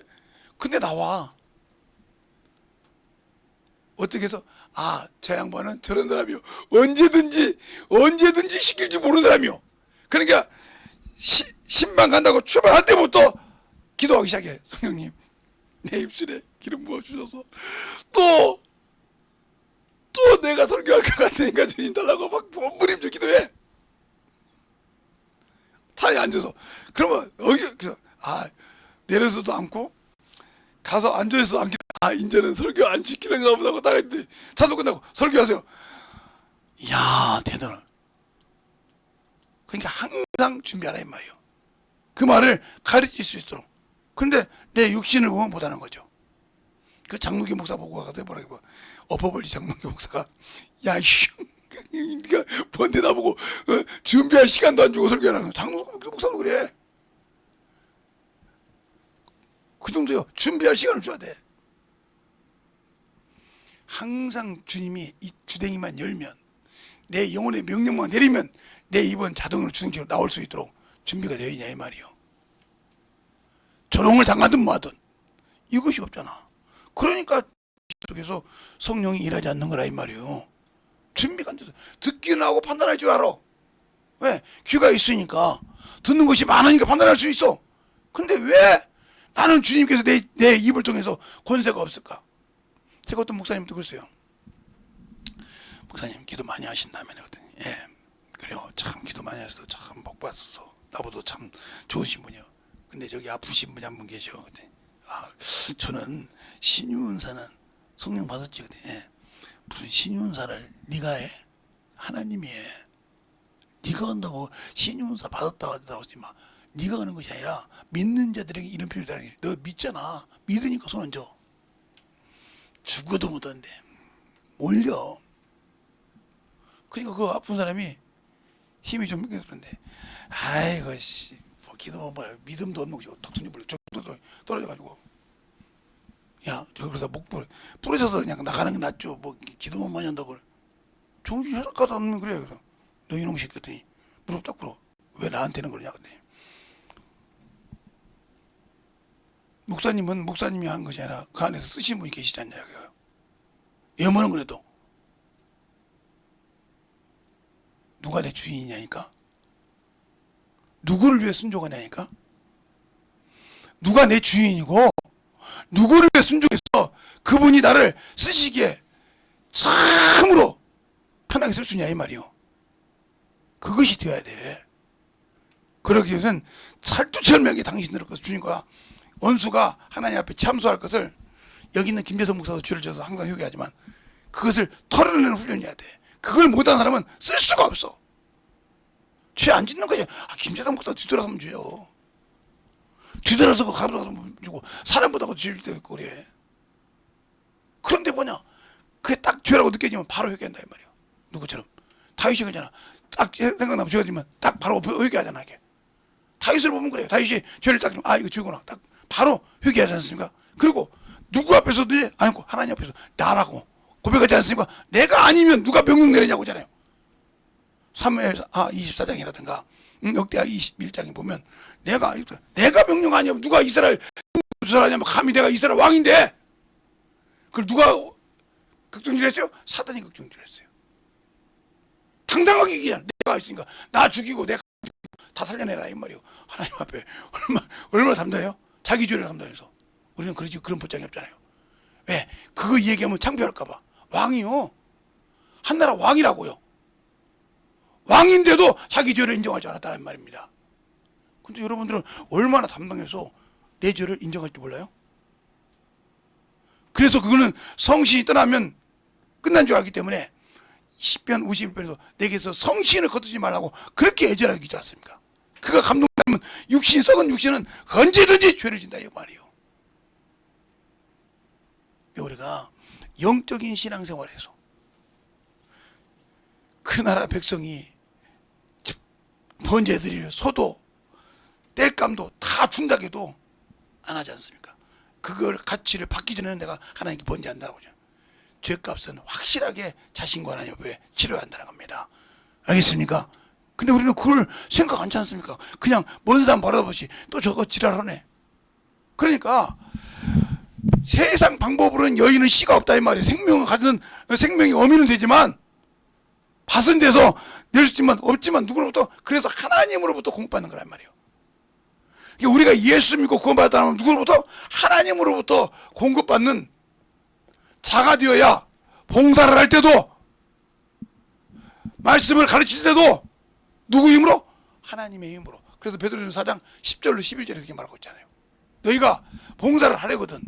A: 근데 나와. 어떻게 해서 저 양반은 저런 사람이요. 언제든지 시킬지 모르는 사람이요. 그러니까 신방 간다고 출발할 때부터 기도하기 시작해. 성령님 내 입술에 기름 부어주셔서 또 내가 설교할 것 같으니까 주님 달라고 막 몸부림쳐 기도해. 차에 앉아서. 그러면 그래서 내려서도 않고 가서 앉아서도 않고 이제는 설교 안 시키는가 보다 하고 딱 했더니 차도 끝나고 설교하세요. 이야 대단해. 그러니까 항상 준비하라 이 말이에요. 그 말을 가르칠 수 있도록. 그런데 내 육신을 보면 못하는 거죠. 그 장로교 목사 보고 가서 뭐라고 엎어버리 장로교 목사가 네가 뭔데 나보고 준비할 시간도 안 주고 설교하는 장로교 목사도 그래. 그 정도요. 준비할 시간을 줘야 돼. 항상 주님이 이 주댕이만 열면 내 영혼의 명령만 내리면 내 입은 자동으로 주님께로 나올 수 있도록 준비가 되어 있냐 이 말이요. 조롱을 당하든 뭐하든 이것이 없잖아. 그러니까 속에서 성령이 일하지 않는 거라 이 말이요. 준비가 안 돼서 듣기는 하고 판단할 줄 알아. 왜? 귀가 있으니까 듣는 것이 많으니까 판단할 수 있어. 근데 왜 나는 주님께서 내 입을 통해서 권세가 없을까? 제가 어떤 목사님도 그랬어요. 목사님 기도 많이 하신다면 그랬더니 예 그래요. 참 기도 많이 하셔서 참 복 받았어. 나보다 참 좋으신 분이요. 근데 저기 아프신 분이 한 분 계셔. 그랬더니 저는 신유은사는 성령 받았지. 그랬더니 예. 무슨 신유은사를 네가 해? 하나님이 해. 네가 한다고 신유은사 받았다고 하지 마. 네가 하는 것이 아니라 믿는 자들에게 이런 표현을 하는 게 너 믿잖아. 믿으니까 손 얹어. 죽어도 못하는데 올려. 그러니까 그 아픈 사람이 힘이 좀 있는데 아이고 씨 뭐 기도만 봐 믿음도 없는 것이고 턱 던져 버려 떨어져가지고 야 여기서 목 부러져서 그냥 나가는 게 낫죠. 뭐 기도만 많이 한다고 정신 하나도 없는 그래요. 그래서 너 이놈 새끼더니 무릎 딱 꿇어. 왜 나한테는 그러냐 근데 목사님은 목사님이 한 것이 아니라 그 안에서 쓰신 분이 계시지 않냐 이거예요. 예문은 그래도 누가 내 주인이냐니까? 누구를 위해 순종하냐니까? 누가 내 주인이고 누구를 위해 순종해서 그분이 나를 쓰시기에 참으로 편하게 쓸 수 있냐 이 말이요. 그것이 되어야 돼. 그러기 위해서는 찰뚜철명이 당신들을 주님과 원수가 하나님 앞에 참소할 것을 여기 있는 김재성 목사도 죄를 져서 항상 회개하지만 그것을 털어내는 훈련이어야 돼. 그걸 못하는 사람은 쓸 수가 없어. 죄 안 짓는 거지. 김재성 목사 뒤돌아서면 죄요. 뒤돌아서고 가보면 주고 사람보다도 죄질 때 있고 그래. 그런데 뭐냐? 그게 딱 죄라고 느껴지면 바로 회개한다 이 말이야. 누구처럼 다윗이 그잖아. 딱 생각나면 죄가 지면 딱 바로 회개하잖아 이게. 다윗을 보면 그래요. 다윗이 죄를 딱 이거 죄구나 딱 바로 회개하지 않습니까? 그리고 누구 앞에서든지 아니고 하나님 앞에서 나라고 고백하지 않습니까? 내가 아니면 누가 명령 내리냐고 하잖아요. 24장이라든가 역대하 21장에 보면 내가 명령 아니면 누가 이스라엘 하냐면 감히 내가 이스라엘 왕인데 그걸 누가 걱정질했어요? 사단이 걱정질했어요. 당당하게 얘기하잖아. 내가 있으니까 나 죽이고 내가 다 살려내라 이 말이요. 하나님 앞에 얼마나 담당해요? 자기 죄를 담당해서. 우리는 그런 보장이 없잖아요. 왜? 그거 얘기하면 창피할까봐. 왕이요. 한나라 왕이라고요. 왕인데도 자기 죄를 인정하지 않았다는 말입니다. 근데 여러분들은 얼마나 담당해서 내 죄를 인정할지 몰라요? 그래서 그거는 성신이 떠나면 끝난 줄 알기 때문에 10편 51편에서 내게서 성신을 거두지 말라고 그렇게 애절하게 기도하지 않습니까? 그가 감동되면 썩은 육신은 언제든지 죄를 진다 이 말이에요. 우리가 영적인 신앙생활에서 그 나라 백성이 번제드릴 소도 땔감도 다 준다고 해도 안 하지 않습니까? 그걸 가치를 받기 전에는 내가 하나님께 번제한다고 하죠. 죄값은 확실하게 자신과 하나님 앞에 치러야 한다는 겁니다. 알겠습니까? 근데 우리는 그걸 생각 않지 않습니까? 그냥 먼 사람 바라보시 또 저거 지랄하네. 그러니까 세상 방법으로는 여인은 씨가 없다 이 말이에요. 생명을 가진 생명이 어미는 되지만 밭은 돼서 낼 수 있지만 없지만 누구로부터 그래서 하나님으로부터 공급받는 거란 말이에요. 그러니까 우리가 예수 믿고 구원받았다면 누구로부터 하나님으로부터 공급받는 자가 되어야 봉사를 할 때도 말씀을 가르칠 때도 누구 힘으로? 하나님의 힘으로. 그래서 베드로전서 4장 10절로 11절에 그렇게 말하고 있잖아요. 너희가 봉사를 하려거든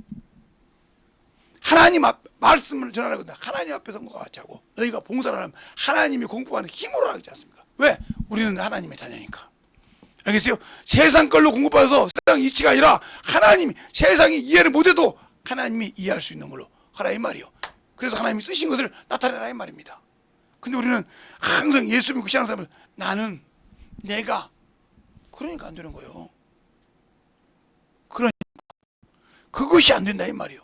A: 하나님 앞 말씀을 전하려거든 하나님 앞에서 뭔가 같이 하고 너희가 봉사를 하려면 하나님이 공급하는 힘으로 하지 않습니까? 왜? 우리는 하나님의 자녀니까. 알겠어요? 세상 걸로 공급받아서 세상 이치가 아니라 하나님이 세상이 이해를 못해도 하나님이 이해할 수 있는 걸로 하라 이 말이요. 그래서 하나님이 쓰신 것을 나타내라 이 말입니다. 근데 우리는 항상 예수 믿고 신앙 사람은 나는 내가 그러니까 안 되는 거예요. 그러니까 그것이 안 된다 이 말이요.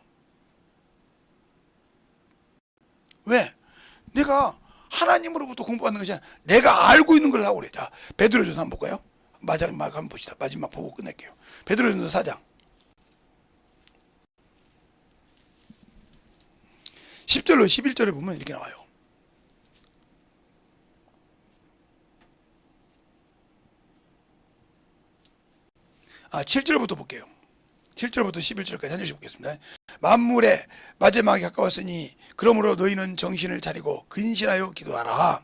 A: 왜? 내가 하나님으로부터 공부받는 것이 아니라 내가 알고 있는 걸 하고 그래. 자, 베드로전서 한번 볼까요? 마지막 한번 봅시다. 마지막 보고 끝낼게요. 베드로전서 4장 10절로 11절에 보면 이렇게 나와요. 7절부터 볼게요. 7절부터 11절까지 한 절씩 보겠습니다. 만물의 마지막이 가까웠으니 그러므로 너희는 정신을 차리고 근신하여 기도하라.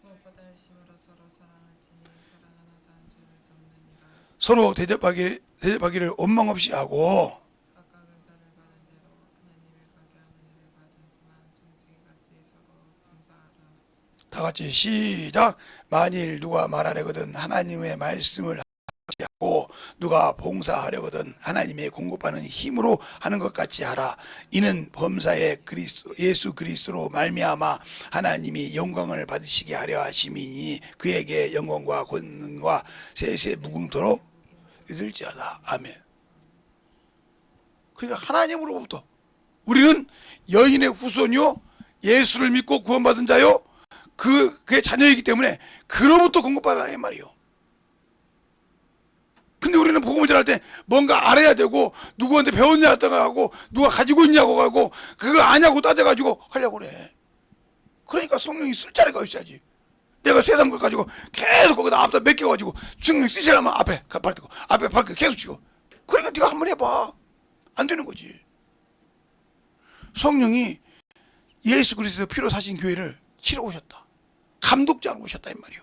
B: 무엇보다 열심으로 서로 사랑할지니 사랑 하나도 한 줄을 돕느니라.
A: 서로 대접하기를 원망 없이 하고
B: 각각 은사를 받은 대로 하나님을 가게 하는 일을 받은지만 정직같이 서로 감사하라.
A: 다 같이 시작. 만일 누가 말하려거든 하나님의 말씀을 하고 누가 봉사하려거든 하나님의 공급하는 힘으로 하는 것 같이 하라. 이는 범사의 예수 그리스도로 말미암아 하나님이 영광을 받으시게 하려 하심이니 그에게 영광과 권능과 세세 무궁토록 있을지어다. 아멘. 그러니까 하나님으로부터 우리는 여인의 후손이요 예수를 믿고 구원받은 자요 그의 자녀이기 때문에 그로부터 공급받아야 말이요. 근데 우리는 복음을 전할 때 뭔가 알아야 되고 누구한테 배웠냐고 하고 누가 가지고 있냐고 하고 그거 아냐고 따져가지고 하려고 그래. 그러니까 성령이 쓸 자리가 있어야지. 내가 세상 걸 가지고 계속 거기다 앞다 맡겨가지고 성령 쓰시려면 앞에 발 뜨고 앞에 발 계속 치고 그러니까 네가 한번 해봐. 안 되는 거지. 성령이 예수 그리스도의 피로 사신 교회를 치러 오셨다. 감독자로 오셨다 이 말이요.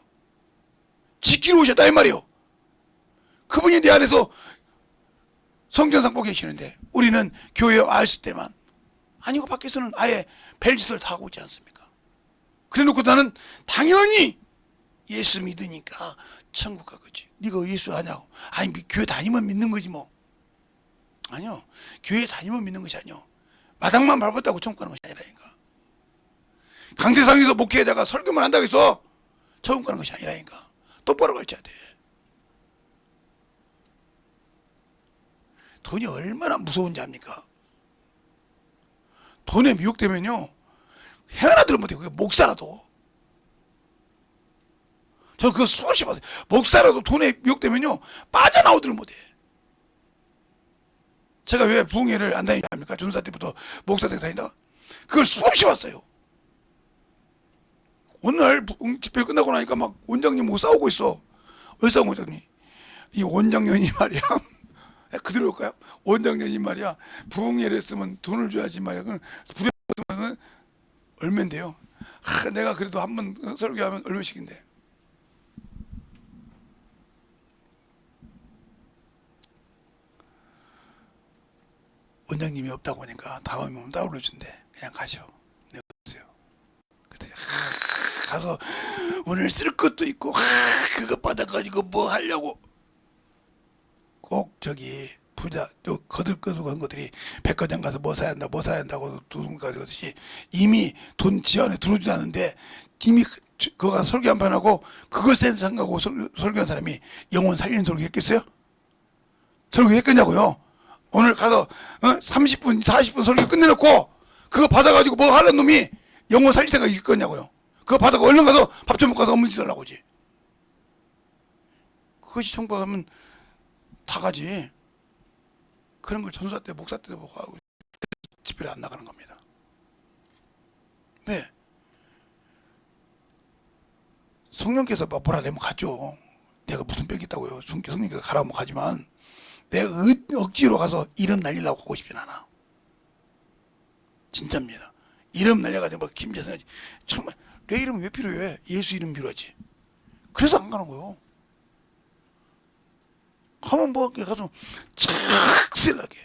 A: 지키러 오셨다 이 말이요. 그분이 내 안에서 성전상 보고 계시는데 우리는 교회에 왔을 때만 아니고 밖에서는 아예 벨짓을 다 하고 있지 않습니까? 그래놓고 나는 당연히 예수 믿으니까 천국 갈 거지. 네가 예수 아냐고. 아니 교회 다니면 믿는 거지 뭐. 아니요. 교회 다니면 믿는 것이 아니요. 마당만 밟았다고 천국 가는 것이 아니라니까. 강대상에서 목회에다가 설교만 한다고 해서 천국 가는 것이 아니라니까. 똑바로 가르쳐야 돼. 돈이 얼마나 무서운지 압니까? 돈에 미혹되면요 헤어나 들으면 못해요. 그게 목사라도. 저는 그거 수없이 봤어요. 목사라도 돈에 미혹되면요 빠져나오지를 못해. 제가 왜 부흥회를 안 다니냐 합니까? 전사 때부터 목사 때 다닌다가 그걸 수없이 봤어요. 어느 날 집회 끝나고 나니까 막 원장님하고 싸우고 있어. 왜 싸우고 있더니 이 원장님이 말이야 그대로 올까요? 원장님이 말이야 부흥회를 했으면 돈을 줘야지 말이야. 부흥회는 얼마인데요? 내가 그래도 한 번 설교하면 얼마씩인데. 원장님이 없다고 하니까 다음에 오면 따로 준대. 그냥 가셔. 내가 없어요. 그때 가서 오늘 쓸 것도 있고 그거 받아가지고 뭐 하려고 꼭 저기 부자 또 거들거들한 것들이 백화점 가서 뭐 사야 한다 뭐 사야 한다고 돈 가져가듯이 이미 돈 지원에 들어오지도 않는데 이미 그거 가서 설교 한 판 하고 그것에 생각하고 설교한 사람이 영혼 살리는 설교 했겠어요? 설교 했겠냐고요? 오늘 가서 30분 40분 설교 끝내놓고 그거 받아가지고 뭐 하려는 놈이 영혼 살릴 생각이 있겠냐고요? 그거 받아가 얼른 가서 밥 좀 먹고 가서 업무 짓으려고 하지. 그것이 천국 가면 다 가지. 그런 걸 전사 때 목사 때도 보고 하고 집회를 안 나가는 겁니다. 왜? 성령께서 막 뭐라 내면 가죠. 내가 무슨 벽이 있다고요. 성령께서 가라면 가지만 내가 억지로 가서 이름 날리려고 하고 싶진 않아. 진짜입니다. 이름 날려가지고 막 김재선 정말 내 이름 왜 필요해? 예수 이름 필요하지. 그래서 안 가는 거예요. 하면 뭐 가서 착실하게.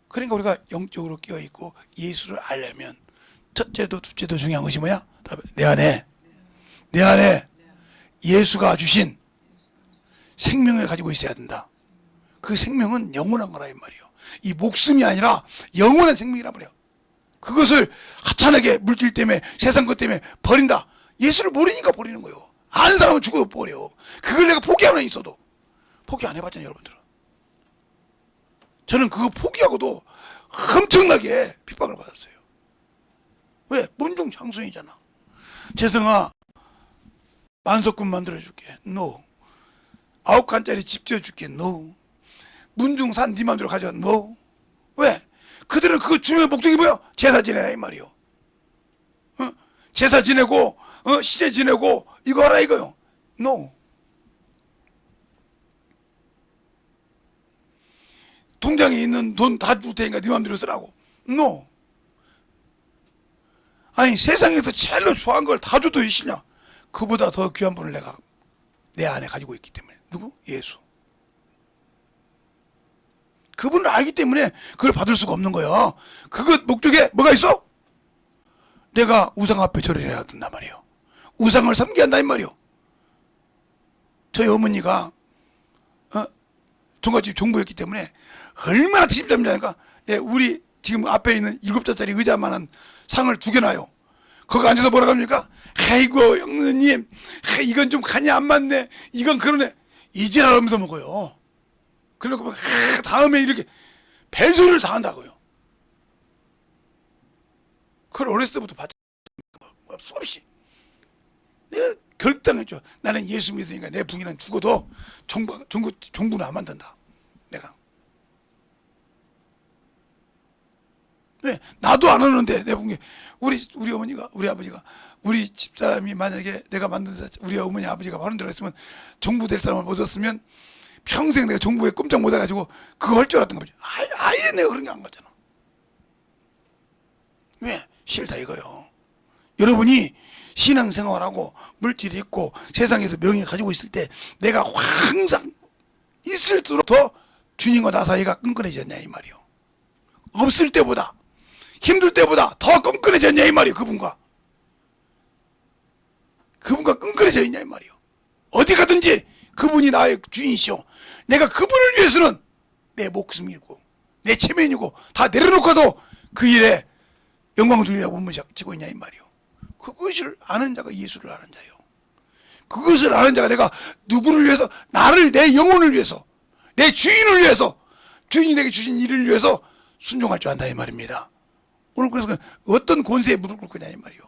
A: 그러니까 우리가 영적으로 깨어있고 예수를 알려면 첫째도 둘째도 중요한 것이 뭐야? 내 안에 예수가 주신 생명을 가지고 있어야 된다. 그 생명은 영원한 거라 이 말이에요. 이 목숨이 아니라 영원한 생명이란 말이에요. 그것을 하찮게 물질 때문에 세상 것 때문에 버린다. 예수를 모르니까 버리는 거예요. 아는 사람은 죽어도 버려. 그걸 내가 포기하면 있어도 포기 안 해봤잖아요, 여러분들은. 저는 그거 포기하고도 엄청나게 핍박을 받았어요. 왜? 문중 장순이잖아. 재성아, 만석군 만들어줄게. No. 9칸짜리 집 지어줄게. No. 문중산 네 맘대로 가져. No. 왜? 그들은 그거 주면 목적이 뭐야? 제사 지내라 이 말이요. 제사 지내고 시제 지내고 이거 하라 이거요. No. 통장에 있는 돈 다 줄 테니까 네 맘대로 쓰라고. No. 아니 세상에서 제일로 좋아한 걸 다 줘도 있으냐? 그보다 더 귀한 분을 내가 내 안에 가지고 있기 때문에. 누구? 예수. 그분을 알기 때문에 그걸 받을 수가 없는 거야. 그것 목적에 뭐가 있어? 내가 우상 앞에 절을 해야 된단 말이에요. 우상을 섬겨야 한다 이 말이에요. 저희 어머니가 종갓집 종부였기 때문에 얼마나 티십잡니까? 예, 우리 지금 앞에 있는 7자짜리 의자만한 상을 2개 놔요. 거기 앉아서 뭐라고 합니까? 아이고 형님 이건 좀 간이 안 맞네, 이건 그러네, 이지랄하면서 먹어요. 그러고 다음에 이렇게 벨소리를 다 한다고요. 그걸 어렸을 때부터 봤잖아요. 수없이. 내가 결단했죠. 나는 예수 믿으니까 내 붕이는 죽어도 종부는 안 만든다. 내가. 왜? 나도 안 하는데 내 붕이. 우리 어머니가, 우리 아버지가, 우리 집사람이 만약에 내가 만든 우리 어머니 아버지가 바른 대로 했으면, 종부 될 사람을 못 얻었으면 평생 내가 종부에 꼼짝 못 해가지고 그거 할 줄 알았던 거지. 아예 내가 그런 게 안 갔잖아. 왜? 싫다 이거요. 여러분이 신앙생활하고 물질이 있고 세상에서 명예 가지고 있을 때 내가 항상 있을수록 더 주님과 나 사이가 끈끈해졌냐 이 말이요. 없을 때보다, 힘들 때보다 더 끈끈해졌냐 이 말이요. 그분과 끈끈해져 있냐 이 말이요. 어디 가든지 그분이 나의 주인이시오. 내가 그분을 위해서는 내 목숨이고 내 체면이고 다 내려놓고도 그 일에 영광을 돌리려고 몸을 지고 있냐 이 말이요. 그것을 아는 자가 예수를 아는 자요. 그것을 아는 자가 내가 누구를 위해서, 나를, 내 영혼을 위해서, 내 주인을 위해서, 주인이 내게 주신 일을 위해서 순종할 줄 안다 이 말입니다. 오늘 그래서 어떤 권세에 무릎 꿇을 거냐 이 말이요.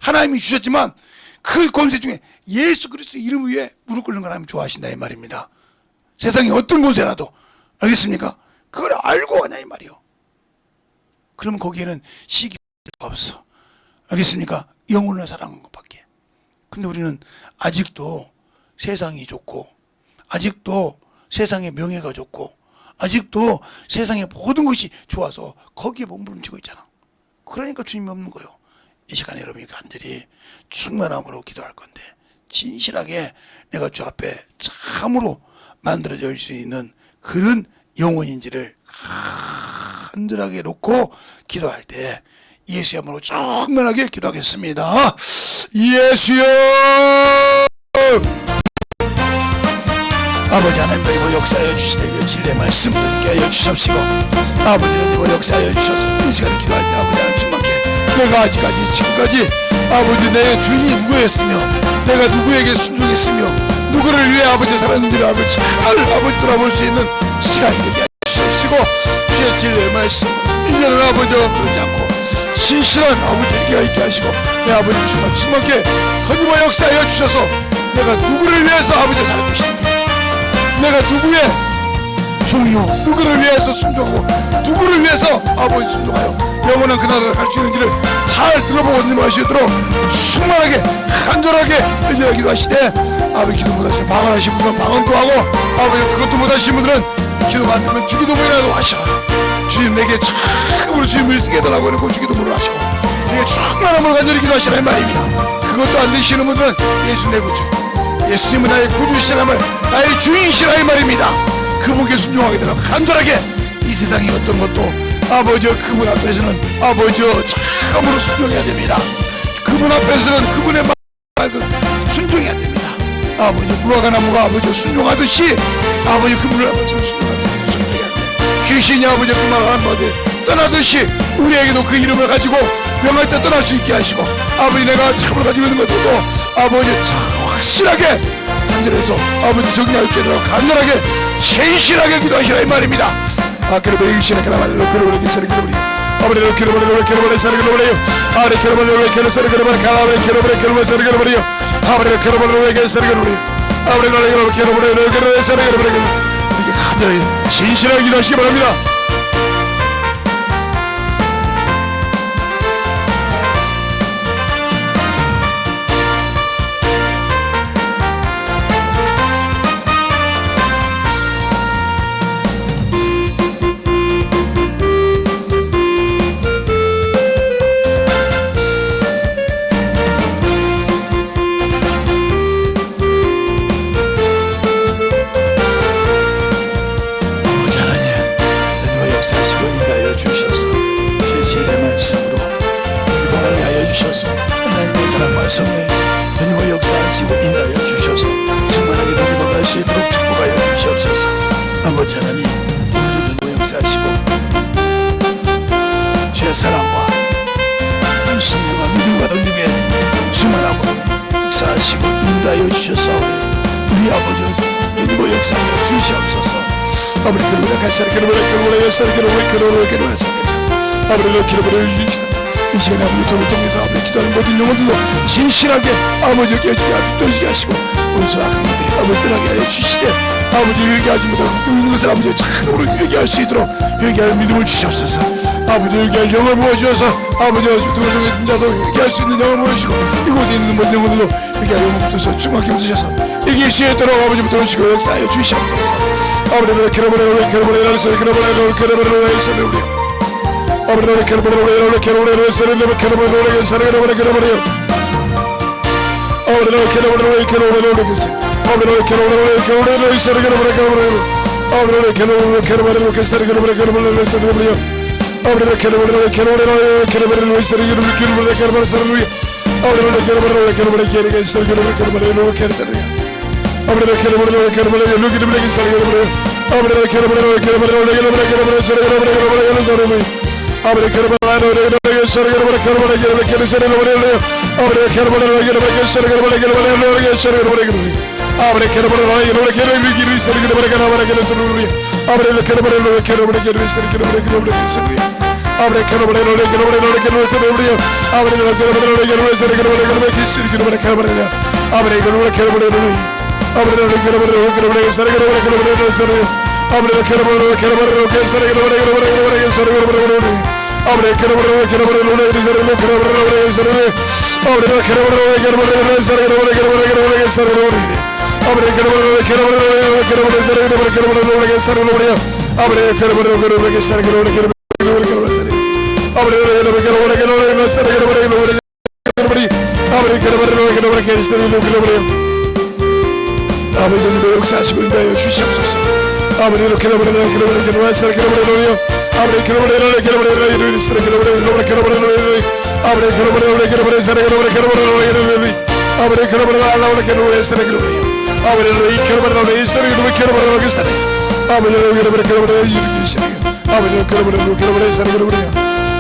A: 하나님이 주셨지만 그 권세 중에 예수 그리스도 이름 위에 무릎 꿇는 걸 하나님 좋아하신다 이 말입니다. 세상에 어떤 권세라도. 알겠습니까? 그걸 알고 하냐 이 말이요. 그러면 거기에는 시기가 없어. 알겠습니까? 영혼을 사랑한 것밖에. 근데 우리는 아직도 세상이 좋고, 아직도 세상의 명예가 좋고, 아직도 세상의 모든 것이 좋아서 거기에 몸부림치고 있잖아. 그러니까 주님이 없는 거예요. 이 시간에 여러분이 간절히 충만함으로 기도할 건데, 진실하게 내가 주 앞에 참으로 만들어질 수 있는 그런 영혼인지를 간절하게 놓고 기도할 때 예수의 이름으로 충만하게 기도하겠습니다. 예수여, 아버지 하나님도 이번 역사하여 주시되 진리의 말씀을 듣게 하여 주시옵시고, 아버지는 이번 역사하여 주셔서 이 시간에 기도할 때 아버지 하나님 충만케 내가 아직까지 지금까지 아버지 내 주인이 누구였으며 내가 누구에게 순종했으며 누구를 위해 아버지 살았는지를 아버지 잘 아버지 돌아볼 수 있는 시간이 되게 하여 주시옵시고, 주의 진리의 말씀 1년을 아버지와 그러지 않고 신실한 아버지에게 있게 하시고, 내 아버지 주시면 충만케 거짓말 역사하여 주셔서 내가 누구를 위해서 아버지 살 것인지, 내가 누구의 종이요 누구를 위해서 순종하고 누구를 위해서 아버지 순종하여 영원한 그 나라를 갈 수 있는 길을 잘 들어보고 있는 것이 있도록 충만하게 간절하게 의지하기도 하시되, 아버지 기도 못하시는 방언하신 분들은 방언도 하고, 아버지 그것도 못하신 분들은 기도가 안 되면 주기도문이라도 하시고, 주님 내게 참으로 주님을 쓰게 해달라고 해놓고 주기도문을 하시고 내게 충만함을 간절히 기도하시라는 말입니다. 그것도 안 되시는 분들은 예수 내 구주, 예수님은 나의 구주시라면 나의 주인이시라 이 말입니다. 그분께 순종하게 되도록 간절하게, 이 세상의 어떤 것도 아버지 그분 앞에서는 아버지 참으로 순종해야 됩니다. 그분 앞에서는 그분의 말을 순종해야 됩니다. 아버지 무화과 나무가 아버지 순종하듯이 아버지 그분을 아버지 순종해야 됩니다. 귀신이 아버지 그 말 한마디 떠나듯이 우리에게도 그 이름을 가지고 명할 때 떠날 수 있게 하시고, 아버지 내가 참으로 가지고 있는 것들도 아버지 참 확실하게 간절해서 아버지 정리할 수 있도록 간절하게 신실하게 기도하시라 이 말입니다. 그러므로 이시라게 나만을 그러므로 기사를 그러므로 아버지를 그러므로 사를 그러므로 아버지 그러므로 기사를 그러므로 가라버리 그러므로 사를 그러므로 아버지를 그러므로 기사를 그러므로 아버지를 그러므로 사를 그러므로 이렇게 간절히 진실하게 기도하시기 바랍니다. 역사하여 주시옵소서. 아버지 그러므로 가시라 그러므로 역사를 그러므로 하사되며 아버지 그러므로 이 시간에 아버지 돈을 통해서 아버지 기도하는 모든 영혼들도 진실하게 아버지 깨지게 떨어지게 하시고 원수와 강들이 아버지 떠나게 하여 주시되 아버지 회개하지 못하고 있는 것을 아버지 참으로 회개할 수 있도록 회개할 믿음을 주시옵소서. 아버지 회개할 영을 부어주셔서 아버지 두어정의 자도 회개할 수 있는 영을 부어주시고 이곳에 있는 모든 영혼들도 회개할 영을 붙어서 충만케 붙으셔서 이길 수 있도록 아버지부터 오시고 역사하여 주시옵소서. 아버지를 캐러버레로 아버지를 캐러버레로 아버지도 역사하시고 인도하여 주시옵소서. 아버지로 캐러버레로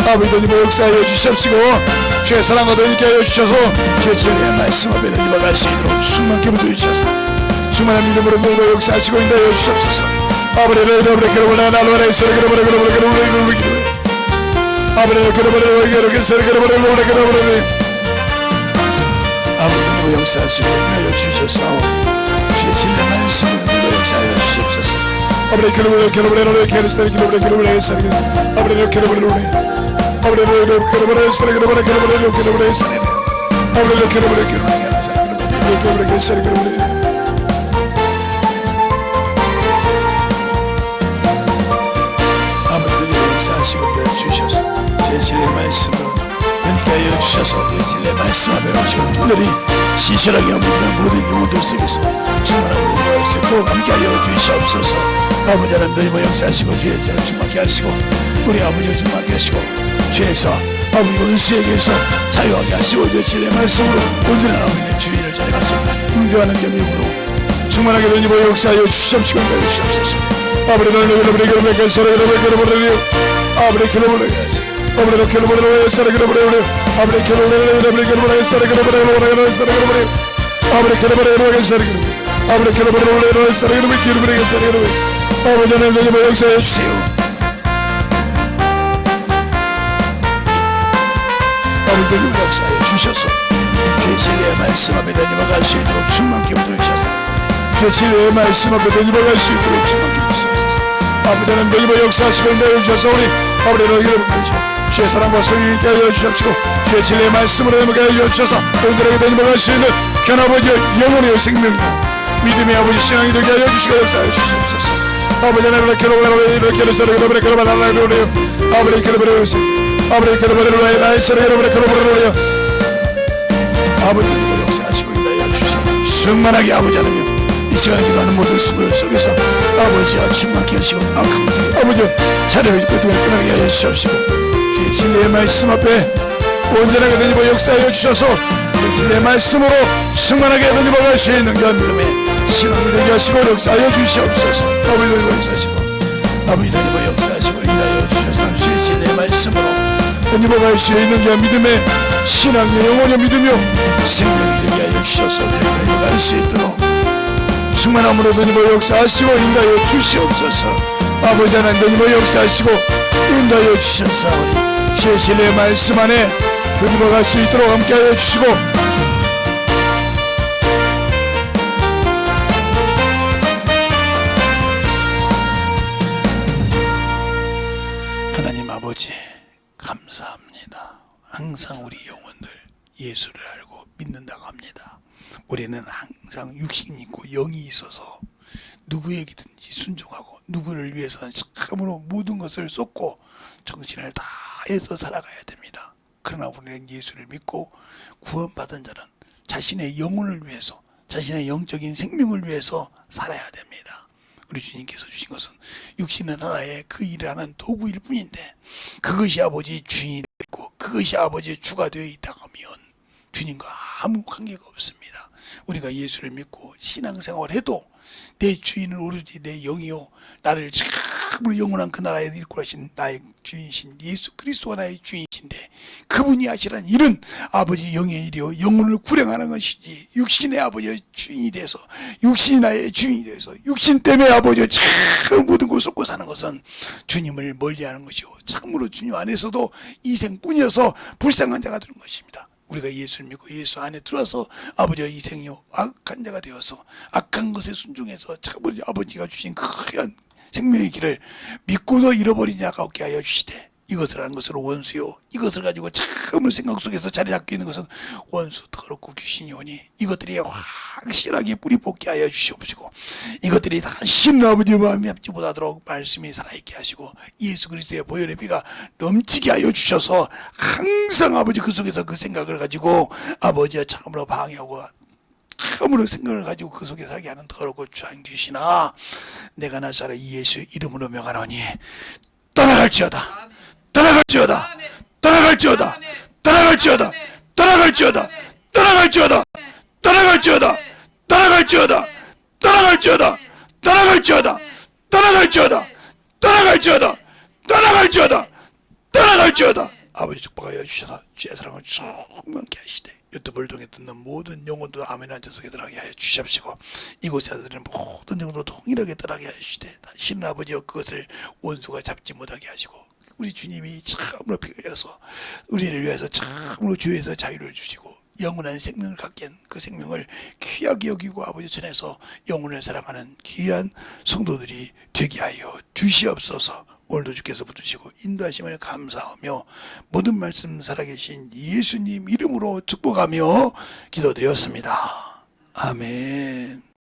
A: 아버지도 역사하여 주시옵시고 주의 사랑과 함께 하여 주셔서 주의 진리의 말씀 앞에 나갈 수 있도록 충만케 붙여 주셔서 주만한 믿음으로 모두 역사하시고 인도하여 주시옵소서. 아버지를 역사하시고 인도하여 주셔서 주의 진리의 말씀으로 모두 역사하여 주시옵소서. 주셔서 제 진리의 말씀을 그러니까 하여 주셔서 제 진리의 말씀 앞에 오시고 오늘이 신실하게 없는 모든 영혼들 속에서 충만한 우리와 함께 하여 주시옵소서. 아버지 하나님 역사하시고 주의 자를 충만케 하시고 우리 아버지 충만케 하시고 주에서 아버지 원수에게서 자유하게 하시고 제 진리의 말씀으로 온전한 아버지의 주인을 잘 가서 응교하는 겸임으로 충만하게 되니 역사하여 주시옵시고 하여 주시옵소서. 역사해 주세요. 아버지를 역사해 주셔서 주의 진리의 말씀 앞에 내려갈 수 있도록 충만케 붙여주셔서 주의 진리의 말씀 앞에 내려갈 수 있도록 충만케 붙여주셔서 아버지 하나님 내리며 역사하시고 인도해 주셔서 우리 아버지를 이끌어주시고 주의 사랑과 성령이 있게 하여 주시옵시고 주의 진리의 말씀으로 내리게 하여 주셔서 온전하게 내려갈 수 있는 견아버지의 영혼의 생명과 믿음의 아버지 신앙이 되게 하여 주시고 역사해 주시옵소서. 아버지 하나님 아버지 역사하시고 인도하여 주시고 충만하게 아버지 하나님 이 시간에 기도하는 모든 수고를 속에서 아버지와 충만케 하시고 아버지 차례를 입고 끝나게 하여 주시옵시고 주의 진리의 말씀 앞에 온전하게 되니고 역사하여 주셔서 주의 진리의 말씀으로 충만하게 되니고 갈 수 있는 그 믿음의 신앙을 되게 하시고 역사하여 주시옵소서. 아버지 되니고 역사하시고 아버지 되니고 역사하시고 인도하여 주셔서 주의 진리의 말씀으로 되니고 갈 수 있는 그 믿음의 신앙의 영혼의 믿으며 생명이 되게 하여 주셔서 되니고 갈 수 있도록 충만함으로 누님을 역사하시고 인도하여 주시옵소서. 아버지 하나님 누님을 역사하시고 인도하여 주셨사오니 주의 신뢰의 말씀 안에 누님을 갈 수 있도록 함께하여 주시고 하나님 아버지 감사합니다. 항상 우리 영혼들 예수를 알고 믿는다고 합니다. 우리는 항상 육신이 있고 영이 있어서 누구에게든지 순종하고 누구를 위해서는 참으로 모든 것을 쏟고 정신을 다해서 살아가야 됩니다. 그러나 우리는 예수를 믿고 구원받은 자는 자신의 영혼을 위해서 자신의 영적인 생명을 위해서 살아야 됩니다. 우리 주님께서 주신 것은 육신은 하나의 그 일을 하는 도구일 뿐인데 그것이 아버지 주인이 되고 그것이 아버지의 주가 되어 있다 하면 주님과 아무 관계가 없습니다. 우리가 예수를 믿고 신앙생활을 해도 내 주인은 오로지 내 영이요 나를 참으로 영원한 그 나라에 이끌고 하신 나의 주인이신 예수 그리스도가 나의 주인이신데 그분이 하시란 일은 아버지 영의 일이요 영혼을 구령하는 것이지 육신의 아버지의 주인이 돼서 육신이 나의 주인이 돼서 육신 때문에 아버지가 참 모든 것을 쏟고 사는 것은 주님을 멀리하는 것이요 참으로 주님 안에서도 이생뿐이어서 불쌍한 자가 되는 것입니다. 우리가 예수를 믿고 예수 안에 들어서 아버지와 이생이요 악한 자가 되어서 악한 것에 순종해서 참으로 아버지가 주신 그한 생명의 길을 믿고도 잃어버린 자가 없게 하여 주시되 이것을 하는 것은 원수요 이것을 가지고 참을 생각 속에서 자리 잡고 있는 것은 원수 더럽고 귀신이 오니 이것들이 확실하게 뿌리 뽑게 하여 주시옵시고 이것들이 다시는 아버지의 마음이 앞지 못하도록 말씀이 살아있게 하시고 예수 그리스도의 보혈의 피가 넘치게 하여 주셔서 항상 아버지 그 속에서 그 생각을 가지고 아버지와 참으로 방해하고 참으로 생각을 가지고 그 속에 살게 하는 더럽고 추한 귀신아 내가 나사렛 예수 이름으로 명하노니 떠나갈지어다 떠나갈지어다 떠나갈지어다 떠나갈지어다 떠나갈지어다 떠나갈지어다 떠나갈지어다 떠나갈지어다 떠나갈지어다 떠나갈지어다 떠나갈지어다 떠나갈지어다 떠나갈지어다 떠나갈지어다 아버지 축복하여 주셔서 주의 사랑을 충만케 하시되 유튜브를 통해 듣는 모든 영혼도 아멘 한자 속에 들어가게 하여 주시옵시고 이곳에 들은 모든 영혼도 동일하게 들어가게 하여 주시되 다시는 아버지여 그것을 원수가 잡지 못하게 하시고 우리 주님이 참으로 피 흘려서 우리를 위해서 참으로 죄에서 자유를 주시고 영원한 생명을 갖게 한 그 생명을 귀하게 여기고 아버지 전에서 영혼을 사랑하는 귀한 성도들이 되게 하여 주시옵소서. 오늘도 주께서 붙으시고 인도하심을 감사하며 모든 말씀 살아계신 예수님 이름으로 축복하며 기도드렸습니다. 아멘.